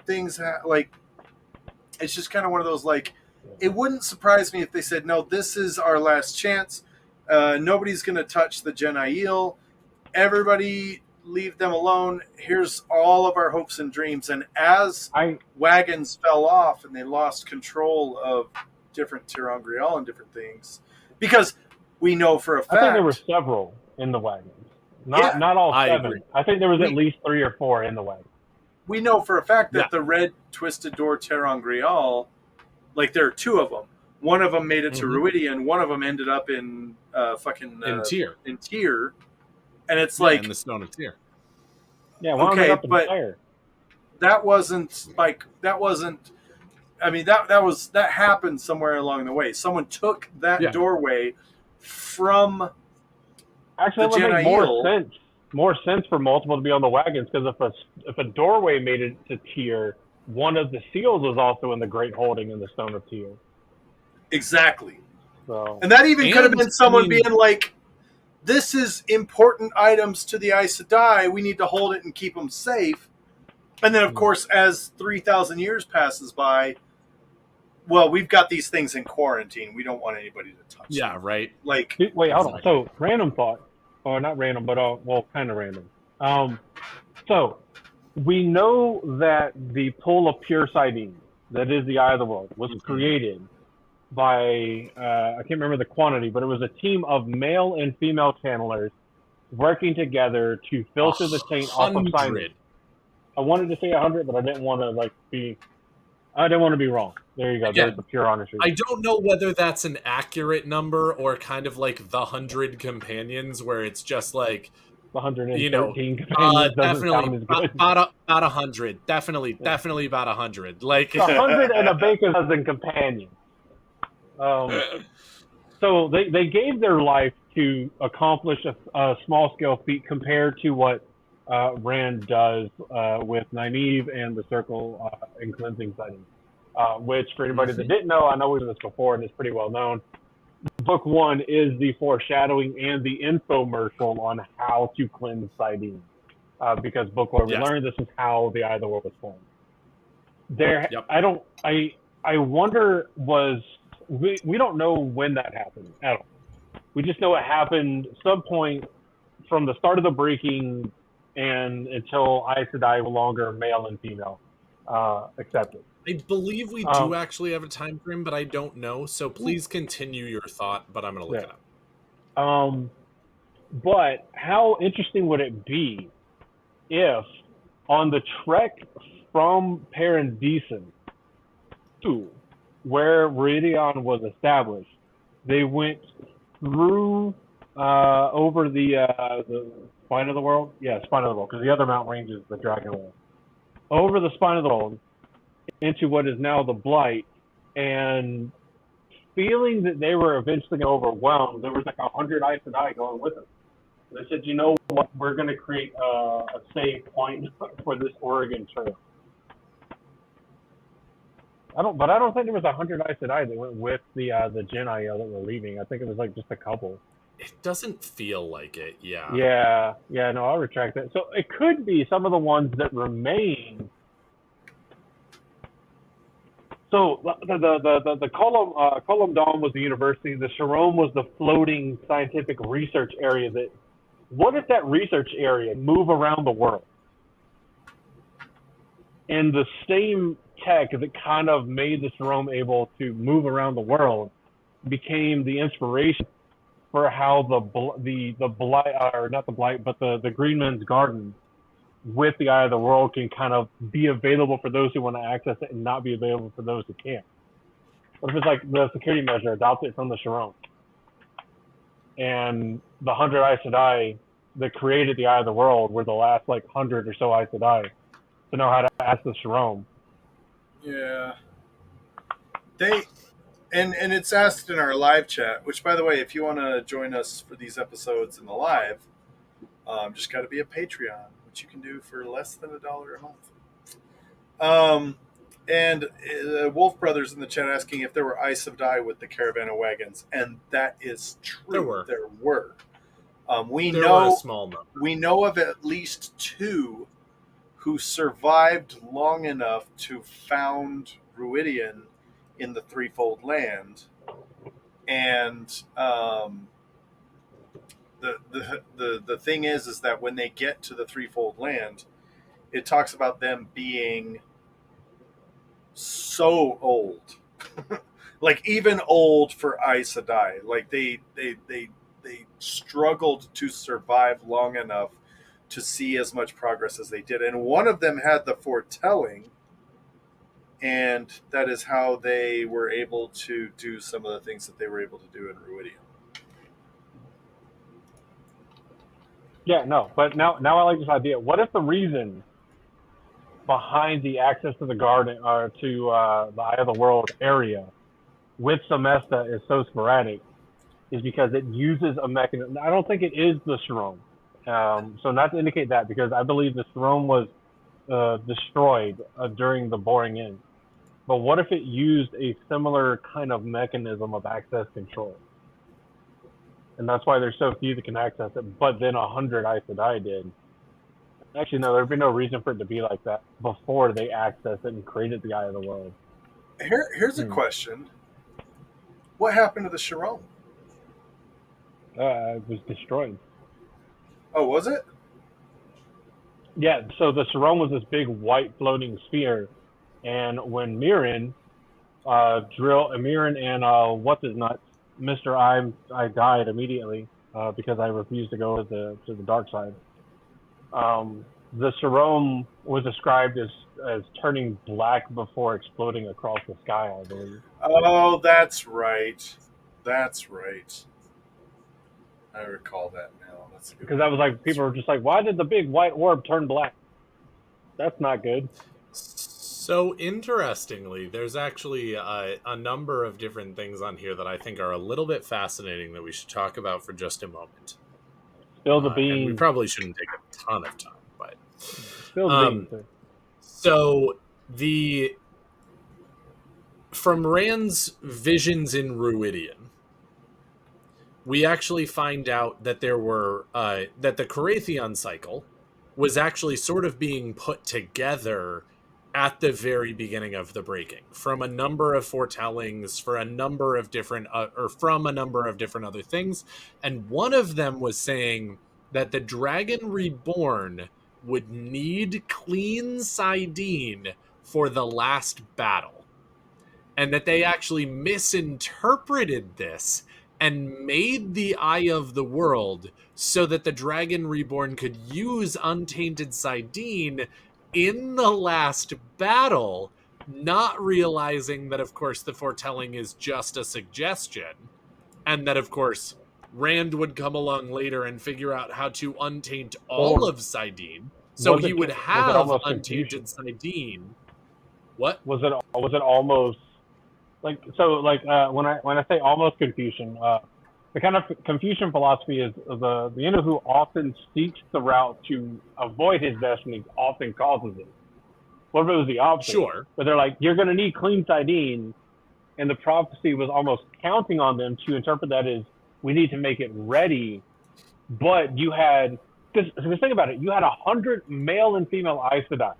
Things like, it's just kind of one of those, like, it wouldn't surprise me if they said, no, this is our last chance. Nobody's going to touch the Genail. Everybody leave them alone. Here's all of our hopes and dreams. And as wagons fell off and they lost control of different Terrangrial and different things, because we know for a fact... I think there were several in the wagons. Not all I 7. agree. I think there was at least 3 or 4 in the wagon. We know for a fact that the red Twisted Door Terrangrial, like, there are 2 of them. One of them made it to Ruidium, one of them ended up in in Tyr. In Tyr. And it's in the Stone of Tyr. Yeah, one ended up in but fire. that wasn't. I mean, that happened somewhere along the way. Someone took that doorway from. Actually, it would make more sense for multiple to be on the wagons, because if a doorway made it to Tyr, one of the seals was also in the Great Holding in the Stone of Tyr. Exactly. So, and that even could have been someone being like, "This is important items to the Aes Sedai. We need to hold it and keep them safe." And then, of course, as 3,000 years passes by, well, we've got these things in quarantine. We don't want anybody to touch them. Yeah, right. Like, wait, hold on. So, random thought. Or not random, but well, kind of random. So, we know that the pool of pure Sidene, that is the Eye of the World, was created by, I can't remember the quantity, but it was a team of male and female channelers working together to filter the taint off of Sidene. I wanted to say 100, but I didn't want to be wrong. There you go. Again, There's the pure honesty. I don't know whether that's an accurate number or kind of like the 100 companions, where it's just like, 113 companions doesn't sound as good. About 100. Definitely about 100. Like 100 and a baker's dozen companions. So they gave their life to accomplish a small scale feat compared to what Rand does with Nynaeve and the Circle and Cleansing Siding. Which, for anybody that didn't know, I know we've done this before and it's pretty well known. Book 1 is the foreshadowing and the infomercial on how to cleanse Sidene. Because Book 1, we learned this is how the Eye of the World was formed. I wonder, we don't know when that happened at all. We just know it happened some point from the start of the breaking and until Aes Sedai no longer male and female accepted. I believe we do actually have a time frame, but I don't know. So please continue your thought, but I'm going to look it up. But how interesting would it be if on the trek from Paradisen to where Ruidium was established, they went through over the spine of the world? Yeah, spine of the world, because the other mountain range is the Dragon World. Over the spine of the world, into what is now the Blight, and feeling that they were eventually going to overwhelm, there was like 100 Aes Sedai going with them. They said, you know what, we're going to create a save point for this Oregon Trail. I don't think there was 100 Aes Sedai that went with the Genail that were leaving. I think it was like just a couple. It doesn't feel like it. Yeah. Yeah. No, I'll retract that. So it could be some of the ones that remain. So the Column Dome was the university. The Sharon was the floating scientific research area. What if that research area move around the world? And the same tech that kind of made the Sharon able to move around the world became the inspiration for how the blight, or not the blight, but the Green Man's Garden with the Eye of the World can kind of be available for those who want to access it and not be available for those who can't. What if it's like the security measure adopted from the Sharon? And the 100 Aes Sedai that created the Eye of the World were the last 100 or so Aes Sedai to know how to access the Sharon. Yeah. And it's asked in our live chat, which, by the way, if you want to join us for these episodes in the live, just got to be a Patreon, which you can do for less than $1 a month. And Wolf Brothers in the chat asking if there were Aes Sedai with the caravan of wagons, and that is true. There were. We know a small number. We know of at least 2 who survived long enough to found Ruidian in the Threefold Land, and the thing is that when they get to the Threefold Land, it talks about them being so old, even old for Aes Sedai. They struggled to survive long enough to see as much progress as they did, and one of them had the foretelling. And that is how they were able to do some of the things that they were able to do in Ruidian. Yeah, no, but now I like this idea. What if the reason behind the access to the garden or to the Eye of the World area with Semesta is so sporadic is because it uses a mechanism. I don't think it is the Sharon. So not to indicate that, because I believe the Sharon was destroyed during the Boring In. But what if it used a similar kind of mechanism of access control? And that's why there's so few that can access it, but then 100 Aes Sedai did. Actually, no, there'd be no reason for it to be like that before they accessed it and created the Eye of the World. Here's a question. What happened to the Sharon? It was destroyed. Oh, was it? Yeah, so the Sharon was this big white floating sphere. And when Mirren and what's his nuts, Mr. I died immediately because I refused to go to the dark side. The Sharon was described as turning black before exploding across the sky, I believe. Oh, that's right. I recall that now. That's because that was people were just why did the big white orb turn black? That's not good. So interestingly, there's actually a number of different things on here that I think are a little bit fascinating that we should talk about for just a moment. Spill the beans. We probably shouldn't take a ton of time, but spill the beans. So from Rand's visions in Ruidian, we actually find out that there were that the Carathion cycle was actually sort of being put together at the very beginning of the breaking from a number of foretellings for a number of different from a number of different other things, and one of them was saying that the Dragon Reborn would need clean Sidene for the last battle, and that they actually misinterpreted this and made the Eye of the World so that the Dragon Reborn could use untainted Sidene in the last battle, not realizing that, of course, the foretelling is just a suggestion, and that, of course, Rand would come along later and figure out how to untaint all of Sidene, so he would have untainted Sidene. What? Was it almost when I say almost Confucian, the kind of Confucian philosophy is the Yenu who often seeks the route to avoid his destiny often causes it. What if it was the opposite? Sure. But they're you're going to need clean Sidene, and the prophecy was almost counting on them to interpret that as we need to make it ready. But you had, because think about it, you had 100 male and female Aes Sedai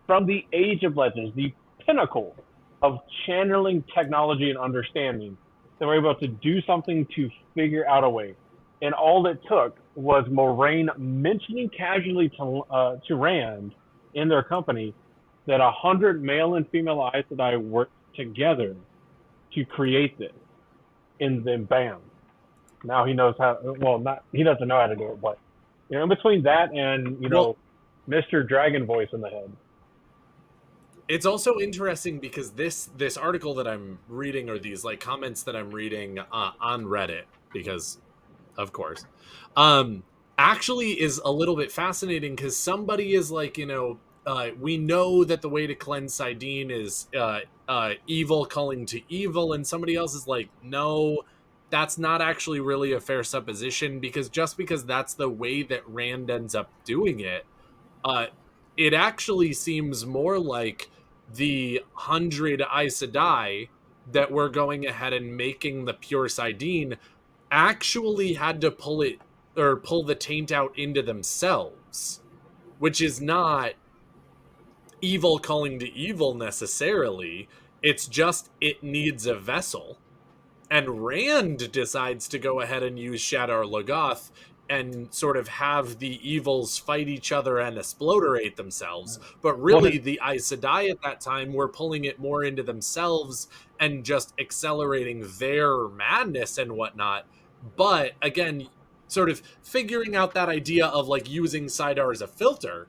from the Age of Legends, the pinnacle of channeling technology and understanding. They were able to do something to figure out a way. And all it took was Moraine mentioning casually to Rand in their company that 100 male and female Aes Sedai worked together to create this. And then bam. Now he knows how, well, he doesn't know how to do it, but, in between that and, Mr. Dragon voice in the head. It's also interesting because this article that I'm reading, or these comments that I'm reading on Reddit, because of course, actually is a little bit fascinating, because somebody is we know that the way to cleanse Sidene is evil calling to evil, and somebody else is like, no, that's not actually really a fair supposition, because just because that's the way that Rand ends up doing it, it actually seems more like the 100 Aes Sedai that were going ahead and making the pure Sidene actually had to pull the taint out into themselves, which is not evil calling to evil necessarily. It's just it needs a vessel. And Rand decides to go ahead and use Shadar Logoth and sort of have the evils fight each other and explodorate themselves. But really, the Aes Sedai at that time were pulling it more into themselves and just accelerating their madness and whatnot. But again, sort of figuring out that idea of using Sidar as a filter,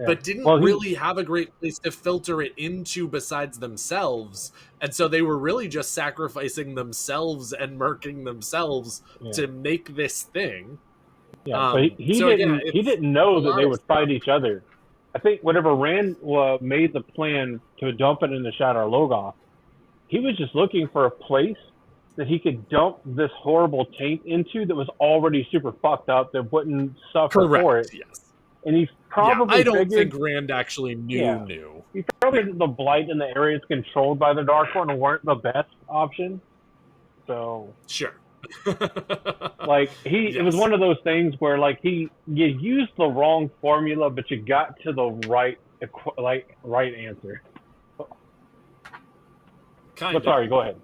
but didn't really have a great place to filter it into besides themselves. And so they were really just sacrificing themselves and murking themselves to make this thing. Yeah, so he didn't know that they would fight each other. I think whenever Rand made the plan to dump it in the Shadar Logoth, he was just looking for a place that he could dump this horrible taint into that was already super fucked up, that wouldn't suffer for it. Yes. And he probably I don't think Rand actually knew. He probably did the blight in the areas controlled by the Dark One weren't the best option. So sure. It was one of those things where you used the wrong formula, but you got to the right answer. Sorry, go ahead.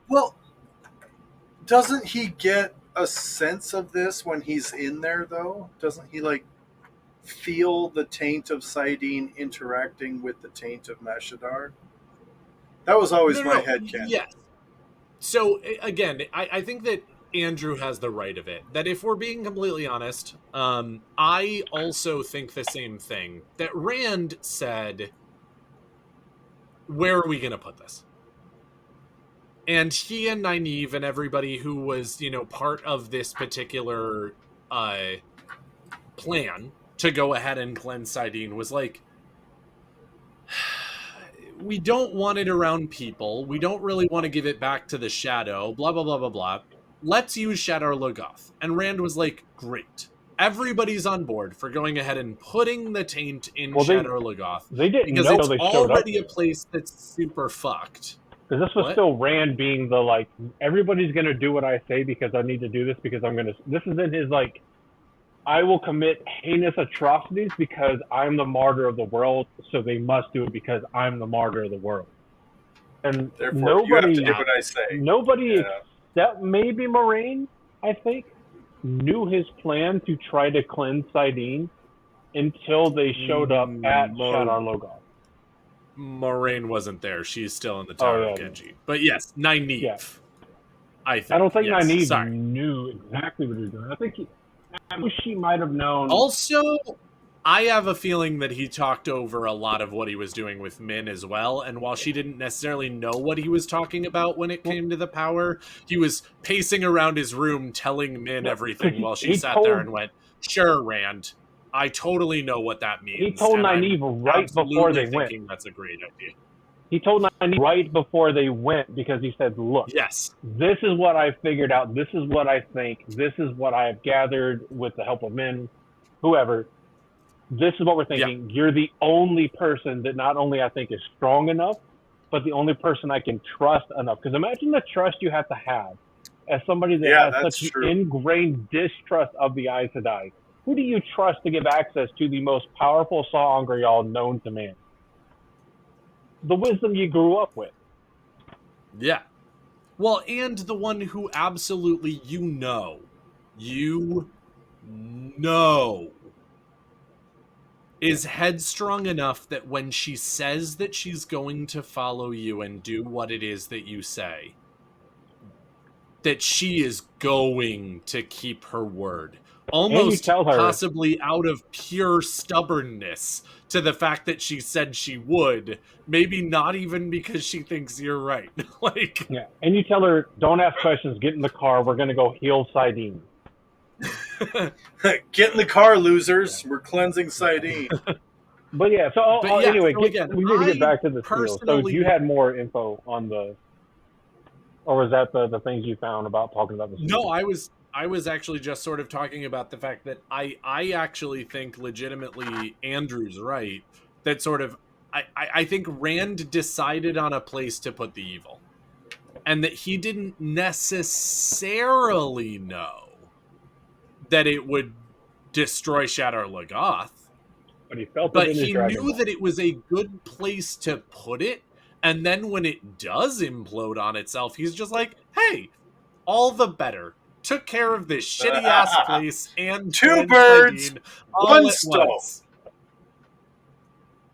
Well, doesn't he get a sense of this when he's in there, though? Doesn't he feel the taint of Sidene interacting with the taint of Mashadar? That was always my headcanon. Yes. So, again, I think that Andrew has the right of it. That if we're being completely honest, I also think the same thing. That Rand said, where are we going to put this? And he and Nynaeve and everybody who was, part of this particular plan to go ahead and cleanse Sidene was like, we don't want it around people. We don't really want to give it back to the Shadow, blah, blah, blah, blah, blah. Let's use Shadar Logoth. And Rand was like, great. Everybody's on board for going ahead and putting the taint in Shadar Logoth. They didn't because know it's they showed already up. A place that's super fucked. Because this was still Rand being the, everybody's going to do what I say because I need to do this because I'm going to... This is in his, I will commit heinous atrocities because I'm the martyr of the world, so they must do it because I'm the martyr of the world. And therefore, nobody, you have to do what I say. Nobody except maybe Moraine, I think, knew his plan to try to cleanse Sidene until they showed up at Shadar Logoth. Moraine wasn't there. She's still in the Tower of Genji. But yes, Nynaeve. Yeah. I don't think Nynaeve knew exactly what he was doing. I wish she might have known. Also, I have a feeling that he talked over a lot of what he was doing with Min as well. And while she didn't necessarily know what he was talking about when it came to the power, he was pacing around his room telling Min everything while she sat there and went, sure, Rand, I totally know what that means. He told Nynaeve right before they went. That's a great idea. He told Nynaeve right before they went because he said, look, this is what I figured out. This is what I think. This is what I have gathered with the help of Min, whoever. This is what we're thinking. Yeah. You're the only person that not only I think is strong enough, but the only person I can trust enough. Because imagine the trust you have to have as somebody that Yeah, has that's such true. an ingrained distrust of the Aes Sedai, who do you trust to give access to the most powerful sa'angreal known to man? The wisdom you grew up with. Yeah. Well, and the one who absolutely you know is headstrong enough that when she says that she's going to follow you and do what it is that you say, that she is going to keep her word. And you Almost tell her, possibly out of pure stubbornness to the fact that she said she would. Maybe not even because she thinks you're right. Like, yeah, and you tell her, don't ask questions, get in the car, we're going to go heal Sidene. Get in the car, losers. We're cleansing Sidene. But yeah, so But yeah, anyway, so again, we need to get I back to the seals. So personally- you had more info on the, or was that the things you found about talking about the seals? No, I was actually just sort of talking about the fact that I actually think legitimately Andrew's right. That sort of I think Rand decided on a place to put the evil. And that he didn't necessarily know that it would destroy Shadar Logoth. But he felt But it in his he Dragon knew Ball. that it was a good place to put it. And then when it does implode on itself, he's just like, hey, all the better. Took care of this shitty ass place and Two birds, one stone.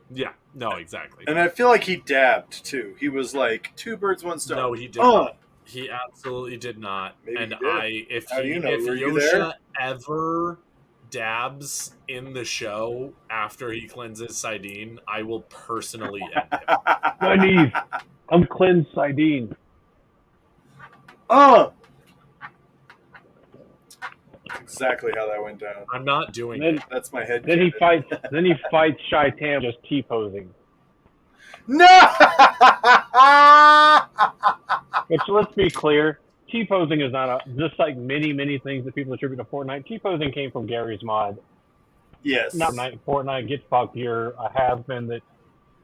Yeah, no, exactly. And I feel like he dabbed too. He was like, 2 birds, 1 stone. No, he did not. He absolutely did not. Maybe and he did. if How do you know? if Were you Yosha there? ever dabs in the show after he cleanses Sidene, I will personally end him. My knees. I'm cleansed Sidene. Oh! Exactly how that went down. I'm not doing Then, it. That's my head. then he fights. Then he fights Shaitan just T-posing. No! Which, let's be clear, T-posing is not just like many things that people attribute to Fortnite. T-posing came from Gary's mod. Yes. Not Fortnite, get fucked. You're a has-been that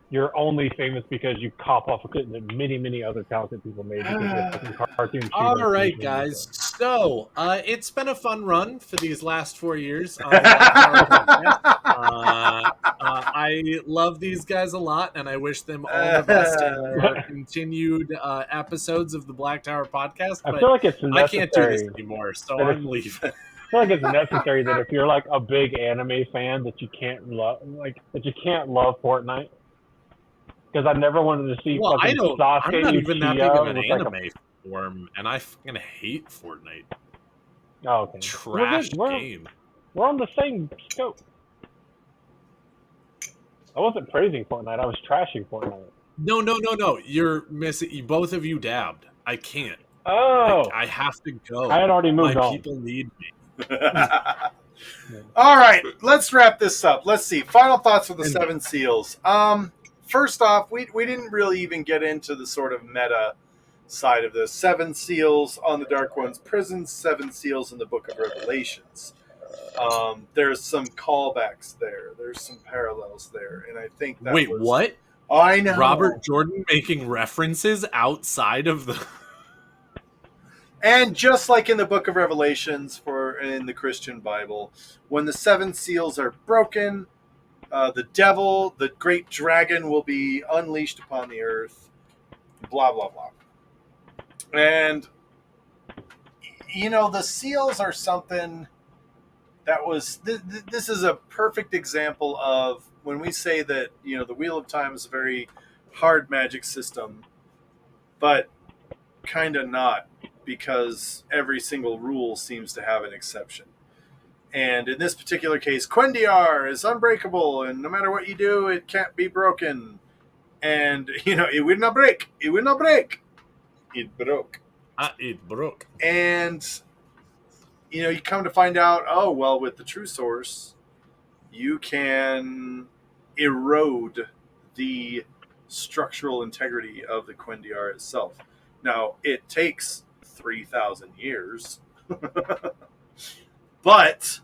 you're only famous because you cop off of it that many other talented people made because you're fucking cartoon. All right, guys. So it's been a fun run for these last 4 years on the Black Tower podcast. I love these guys a lot, and I wish them all the best in their continued episodes of the Black Tower podcast. I But feel like it's necessary. I can't do this anymore, so I'm leaving. I feel like it's necessary that if you're like a big anime fan that you can't love Fortnite. Because I never wanted to see Well, fucking Sasuke I'm not even that big of an with, like, anime form, and I fucking hate Fortnite. Oh, okay. Trash We're game. We're on the same scope. I wasn't praising Fortnite. I was trashing Fortnite. No. You're missing. Both of you dabbed. I can't. Oh, I have to go. I had already moved My on. people need me. All right, let's wrap this up. Let's see. Final thoughts for the 7 seals. First off, we didn't really even get into the sort of meta side of this. 7 seals on the Dark One's prison, 7 seals in the Book of Revelations. There's some callbacks there. There's some parallels there, and I think that Wait, was, what? I know. Robert Jordan making references outside of the. And just like in the Book of Revelations in the Christian Bible, when the 7 seals are broken, the devil, the great dragon, will be unleashed upon the earth. Blah, blah, blah. And, the seals are something that was... This is a perfect example of when we say that, the Wheel of Time is a very hard magic system, but kind of not, because every single rule seems to have an exception. And in this particular case, Quendiar is unbreakable, and no matter what you do, it can't be broken. And, it will not break. It will not break. It broke. It broke. And, you come to find out, with the true source, you can erode the structural integrity of the Quendiar itself. Now, it takes 3,000 years. But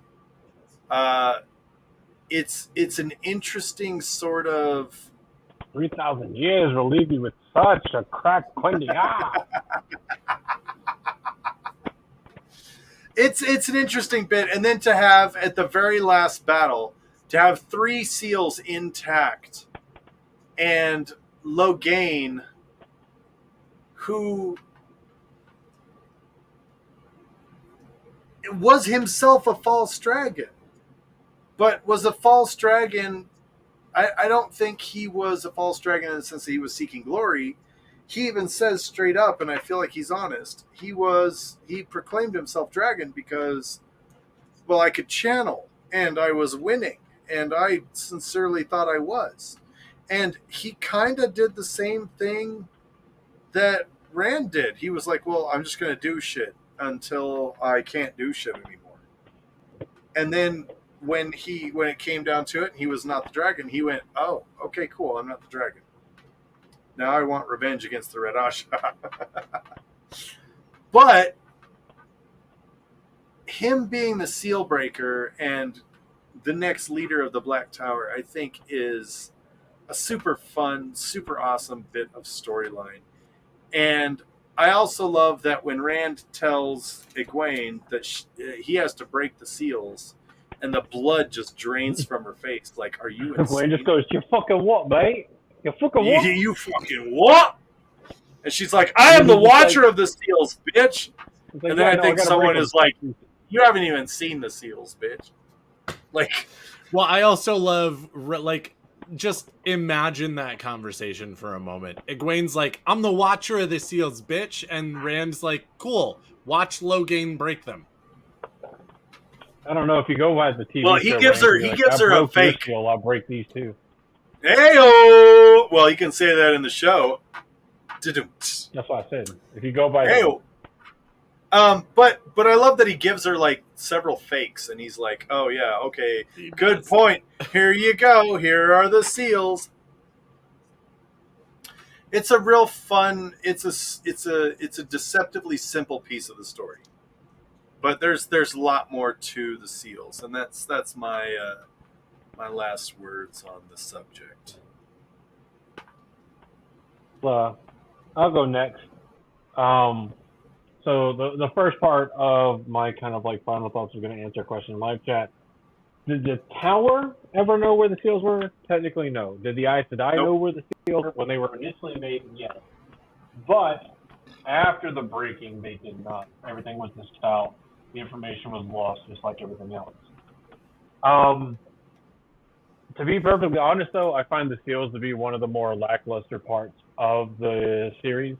it's an interesting sort of 3,000 years will leave you with such a cracked Quendy. It's an interesting bit, and then to have at the very last battle to have 3 seals intact, and Logain, who was himself a false dragon, but was a false dragon. I don't think he was a false dragon in the sense that he was seeking glory. He even says straight up, and I feel like he's honest, he proclaimed himself dragon because, well, I could channel, and I was winning, and I sincerely thought I was. And he kind of did the same thing that Rand did. He was like, well, I'm just going to do shit until I can't do shit anymore. And then when it came down to it, and he was not the dragon, he went, oh, okay, cool, I'm not the dragon. Now I want revenge against the Red Asha. But him being the seal breaker and the next leader of the Black Tower, I think, is a super fun, super awesome bit of storyline. And I also love that when Rand tells Egwene that he has to break the seals, and the blood just drains from her face. Like, are you insane? Egwene just goes, you fucking what, mate? You fucking what? You fucking what? And she's like, I am the watcher of the seals, bitch. Like, and then I think someone is like, you haven't even seen the seals, bitch. Like, well, I also love, like, just imagine that conversation for a moment. Egwene's like, I'm the watcher of the seals, bitch. And Rand's like, cool, watch Logain break them. I don't know if you go by the TV. Well, he gives her a fake. Seal, I'll break these too. Hey-o! Well, you can say that in the show. That's what I said. If you go by hey-o. But I love that he gives her like several fakes, and he's like, "Oh yeah, okay, good point. Here you go. Here are the seals." It's a real fun. It's a deceptively simple piece of the story, but there's a lot more to the seals, and that's my my last words on the subject. I'll go next. So the first part of my kind of like final thoughts was going to answer a question in live chat. Did the tower ever know where the seals were? Technically, no. Did the Aes Sedai know where the seals were when they were initially made? Yes. But after the breaking, they did not. Everything was just out. The information was lost, just like everything else. To be perfectly honest, though, I find the seals to be one of the more lackluster parts of the series.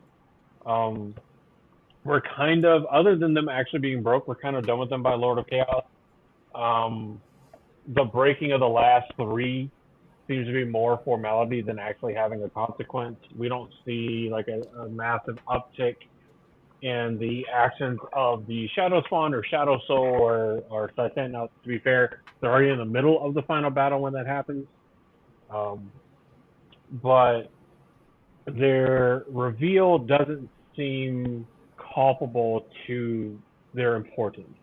We're kind of, other than them actually being broke, we're kind of done with them by Lord of Chaos. The breaking of the last 3 seems to be more formality than actually having a consequence. We don't see like a massive uptick in the actions of the Shadow Spawn or Shadow Soul or Titan. Now, to be fair, they're already in the middle of the final battle when that happens. But their reveal doesn't seem culpable to their importance.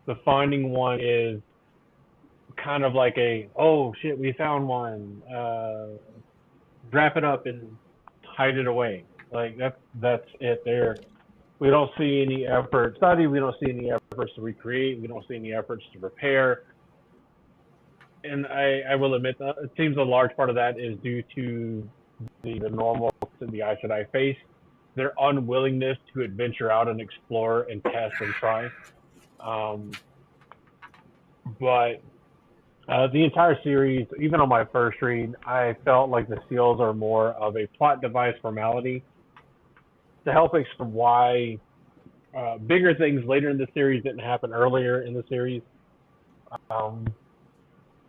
The finding one is kind of like oh shit, we found one, wrap it up and hide it away. Like that's it there. We don't see any effort to study, we don't see any efforts to recreate, we don't see any efforts to repair. And I will admit that it seems a large part of that is due to the normal to the Aes Sedai face, their unwillingness to adventure out and explore and test and try. But the entire series, even on my first read, I felt like the seals are more of a plot device formality to help explain why bigger things later in the series didn't happen earlier in the series.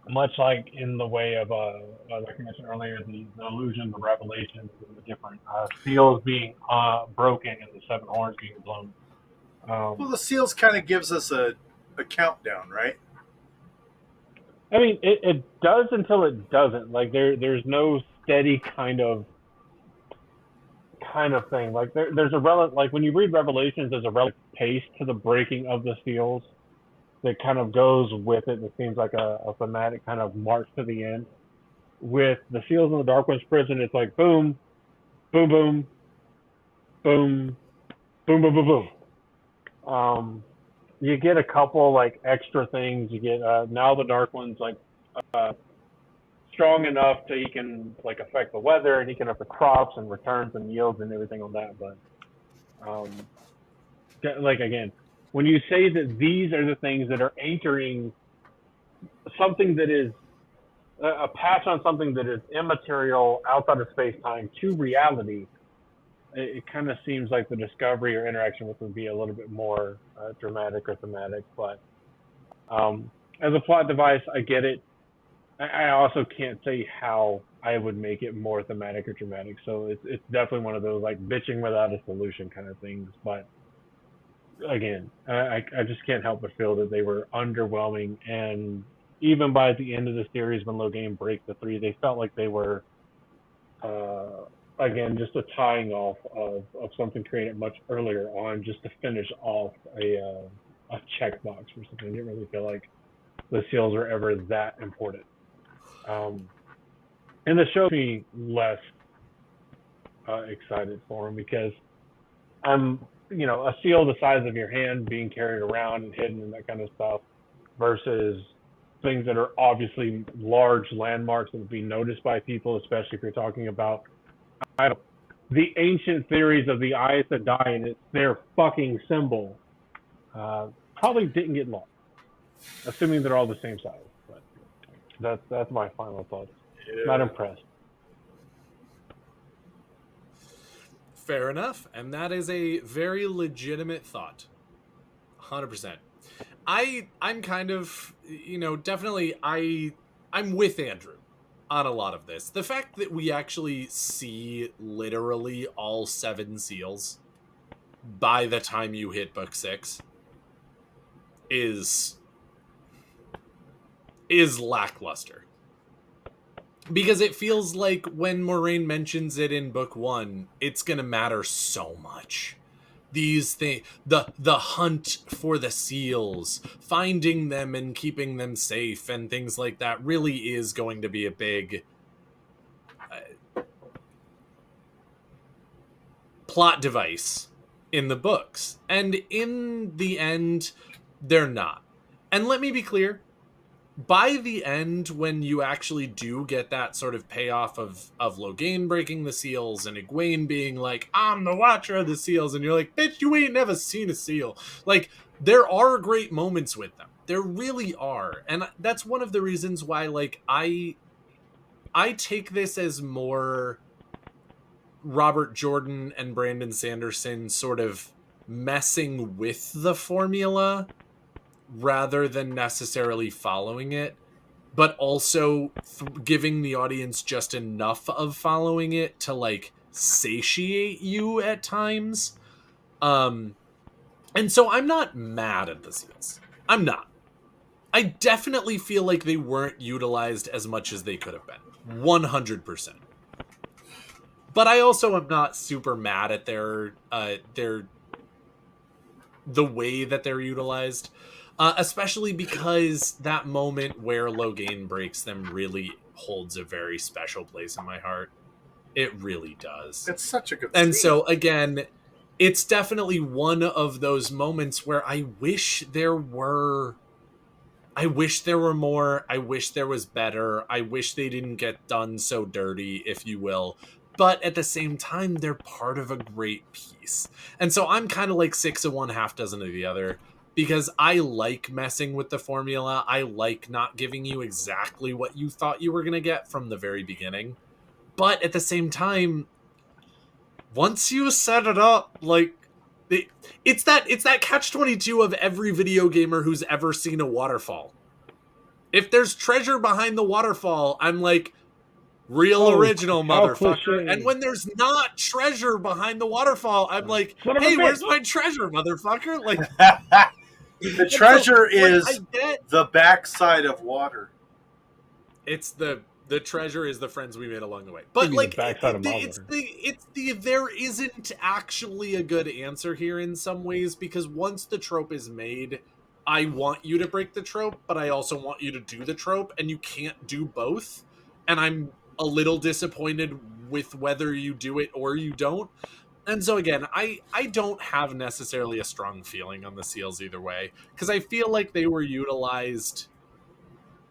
Much like in the way of, like I mentioned earlier, the illusion, the revelations, and the different seals being broken and the 7 horns being blown. Well, the seals kind of gives us a countdown, right? I mean, it does until it doesn't. Like there's no steady kind of thing. Like there's a like when you read Revelations, there's a relative pace to the breaking of the seals that kind of goes with it. It seems like a thematic kind of march to the end. With the seals in the Dark One's prison, it's like boom, boom, boom, boom, boom, boom, boom, boom. you get a couple like extra things. You get now the Dark One's like strong enough to he can like affect the weather and he can affect the crops and returns and yields and everything on that. But like again, when you say that these are the things that are anchoring something that is a patch on something that is immaterial outside of space time to reality, it kind of seems like the discovery or interaction with would be a little bit more dramatic or thematic. But as a plot device, I get it. I also can't say how I would make it more thematic or dramatic. So it's definitely one of those like bitching without a solution kind of things. But again, I just can't help but feel that they were underwhelming. And even by the end of the series, when Logain break the 3, they felt like they were again, just a tying off of something created much earlier on, just to finish off a checkbox for something. I didn't really feel like the seals were ever that important. And the show made me less excited for him because a seal the size of your hand being carried around and hidden and that kind of stuff versus things that are obviously large landmarks that would be noticed by people, especially if you're talking about the ancient theories of the Aes Sedai and it's their fucking symbol. Probably didn't get lost, assuming they're all the same size. But that's my final thoughts. Yeah. Not impressed. Fair enough, and that is a very legitimate thought. 100%. I'm kind of, definitely I'm with Andrew on a lot of this. The fact that we actually see literally all 7 seals by the time you hit book 6 is lackluster. Because it feels like when Moraine mentions it in book 1, it's going to matter so much. These things, the hunt for the seals, finding them and keeping them safe and things like that really is going to be a big plot device in the books. And in the end, they're not. And let me be clear, by the end, when you actually do get that sort of payoff of Logain breaking the seals and Egwene being like, I'm the watcher of the seals, and you're like, bitch, you ain't never seen a seal. Like, there are great moments with them. There really are. And that's one of the reasons why, like, I take this as more Robert Jordan and Brandon Sanderson sort of messing with the formula rather than necessarily following it, but also giving the audience just enough of following it to like satiate you at times. And so I'm not mad at the seals. I'm not. I definitely feel like they weren't utilized as much as they could have been. 100%. But I also am not super mad at the way that they're utilized. Especially because that moment where Logain breaks them really holds a very special place in my heart. It really does. It's such a good scene. And scene. so, again, it's definitely one of those moments where I wish there were more. I wish there was better. I wish they didn't get done so dirty, if you will. But at the same time, they're part of a great piece. And so I'm kind of like 6 of one, half dozen of the other. Because I like messing with the formula. I like not giving you exactly what you thought you were going to get from the very beginning. But at the same time, once you set it up, like, it's that catch-22 of every video gamer who's ever seen a waterfall. If there's treasure behind the waterfall, I'm like, original, motherfucker. And when there's not treasure behind the waterfall, I'm like, hey, where's my treasure, motherfucker? Like... The treasure is the backside of water. It's the treasure is the friends we made along the way. But like, there isn't actually a good answer here in some ways, because once the trope is made, I want you to break the trope, but I also want you to do the trope, and you can't do both. And I'm a little disappointed with whether you do it or you don't. And so again, I don't have necessarily a strong feeling on the seals either way, because I feel like they were utilized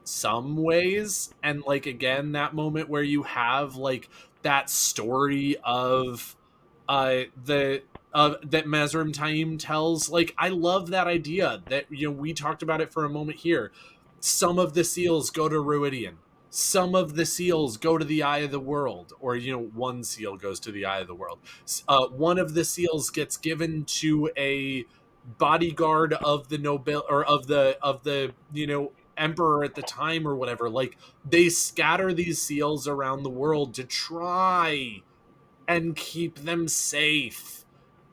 some ways, and like again, that moment where you have like that story of the that Mesrim Taim tells, like I love that idea that, you know, we talked about it for a moment here. Some of the seals go to Ruidian, some of the seals go to the Eye of the World, or, you know, one seal goes to the Eye of the World. One of the seals gets given to a bodyguard of the noble, or of the you know, emperor at the time or whatever. Like, they scatter these seals around the world to try and keep them safe.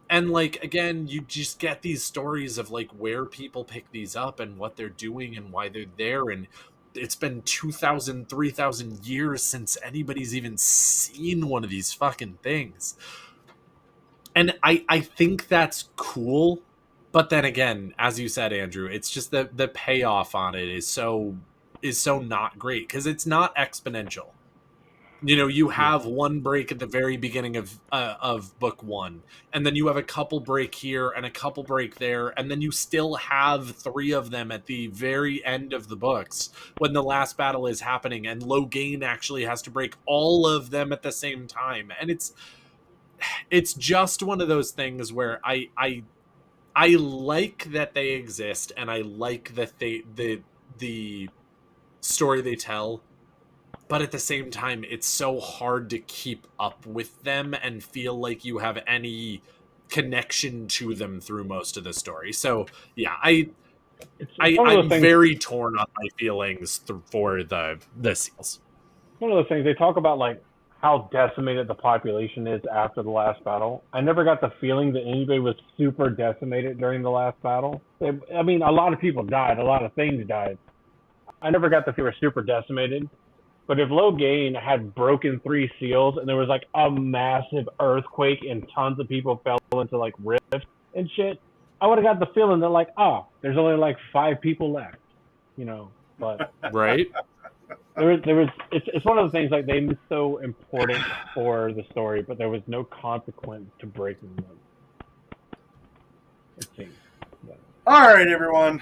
And like again, you just get these stories of like where people pick these up and what they're doing and why they're there. And it's been 2,000, 3,000 years since anybody's even seen one of these fucking things. And I think that's cool. But then again, as you said, Andrew, it's just the payoff on it is so not great, because it's not exponential. You know, you have one break at the very beginning of book one, and then you have a couple break here and a couple break there, and then you still have 3 of them at the very end of the books when the last battle is happening, and Logain actually has to break all of them at the same time. And it's just one of those things where I like that they exist, and I like that the story they tell. But at the same time, it's so hard to keep up with them and feel like you have any connection to them through most of the story. So yeah, I'm very torn on my feelings for the seals. One of those things they talk about, like how decimated the population is after the last battle. I never got the feeling that anybody was super decimated during the last battle. I mean, a lot of people died, a lot of things died. I never got the feeling they were super decimated. But if Logain had broken 3 seals and there was like a massive earthquake and tons of people fell into like rifts and shit, I would have got the feeling that like, there's only like 5 people left, you know. But right, it's one of the things, like they were so important for the story, but there was no consequence to breaking them. It seems. Yeah. All right, everyone.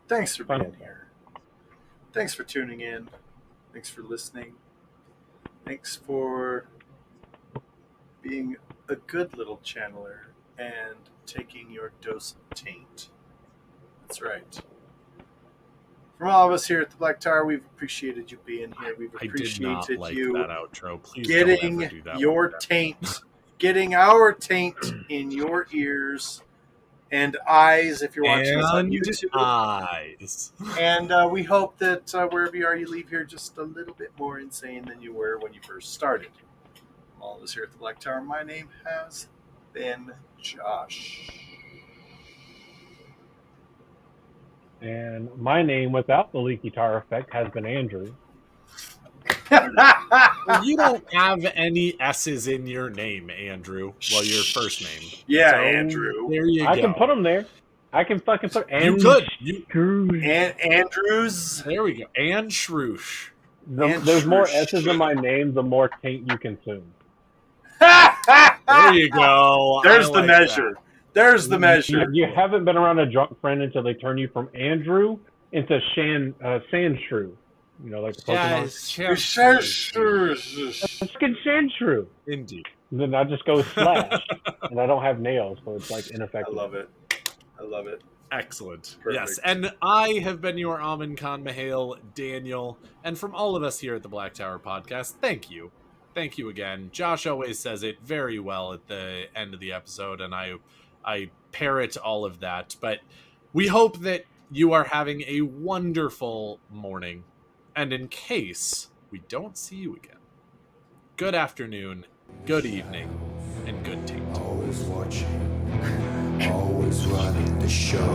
Thanks for being here. Thanks for tuning in. Thanks for listening. Thanks for being a good little channeler and taking your dose of taint. That's right. From all of us here at the Black Tower, we've appreciated you being here. We've appreciated you that outro. Please getting don't ever do that your taint, getting our taint in your ears and eyes if you're watching us on YouTube. Eyes. And we hope that wherever you are, you leave here just a little bit more insane than you were when you first started. From all of us here at the Black Tower, my name has been Josh. And my name, without the leaky tar effect, has been Andrew. Well, you don't have any S's in your name, Andrew. Well, your first name. Yeah, so, Andrew. There you go. I can put them there. I can fucking put Andrews. You could. Andrews. There we go. And Shroosh. There's more S's in my name, the more taint you consume. There you go. There's the measure. That. There's the measure. You haven't been around a drunk friend until they turn you from Andrew into Sandshrew. You know, like the Pokemon. Skin Sandshrew. Indeed. And then I just go slash, and I don't have nails, so it's like ineffective. I love it. Excellent. Perfect. Yes, and I have been your Amin Khan Mahale, Daniel, and from all of us here at the Black Tower Podcast, thank you. Thank you again. Josh always says it very well at the end of the episode, and I parrot all of that. But we hope that you are having a wonderful morning, and in case we don't see you again, good afternoon, good evening, and good taint. Always watching, always running the show.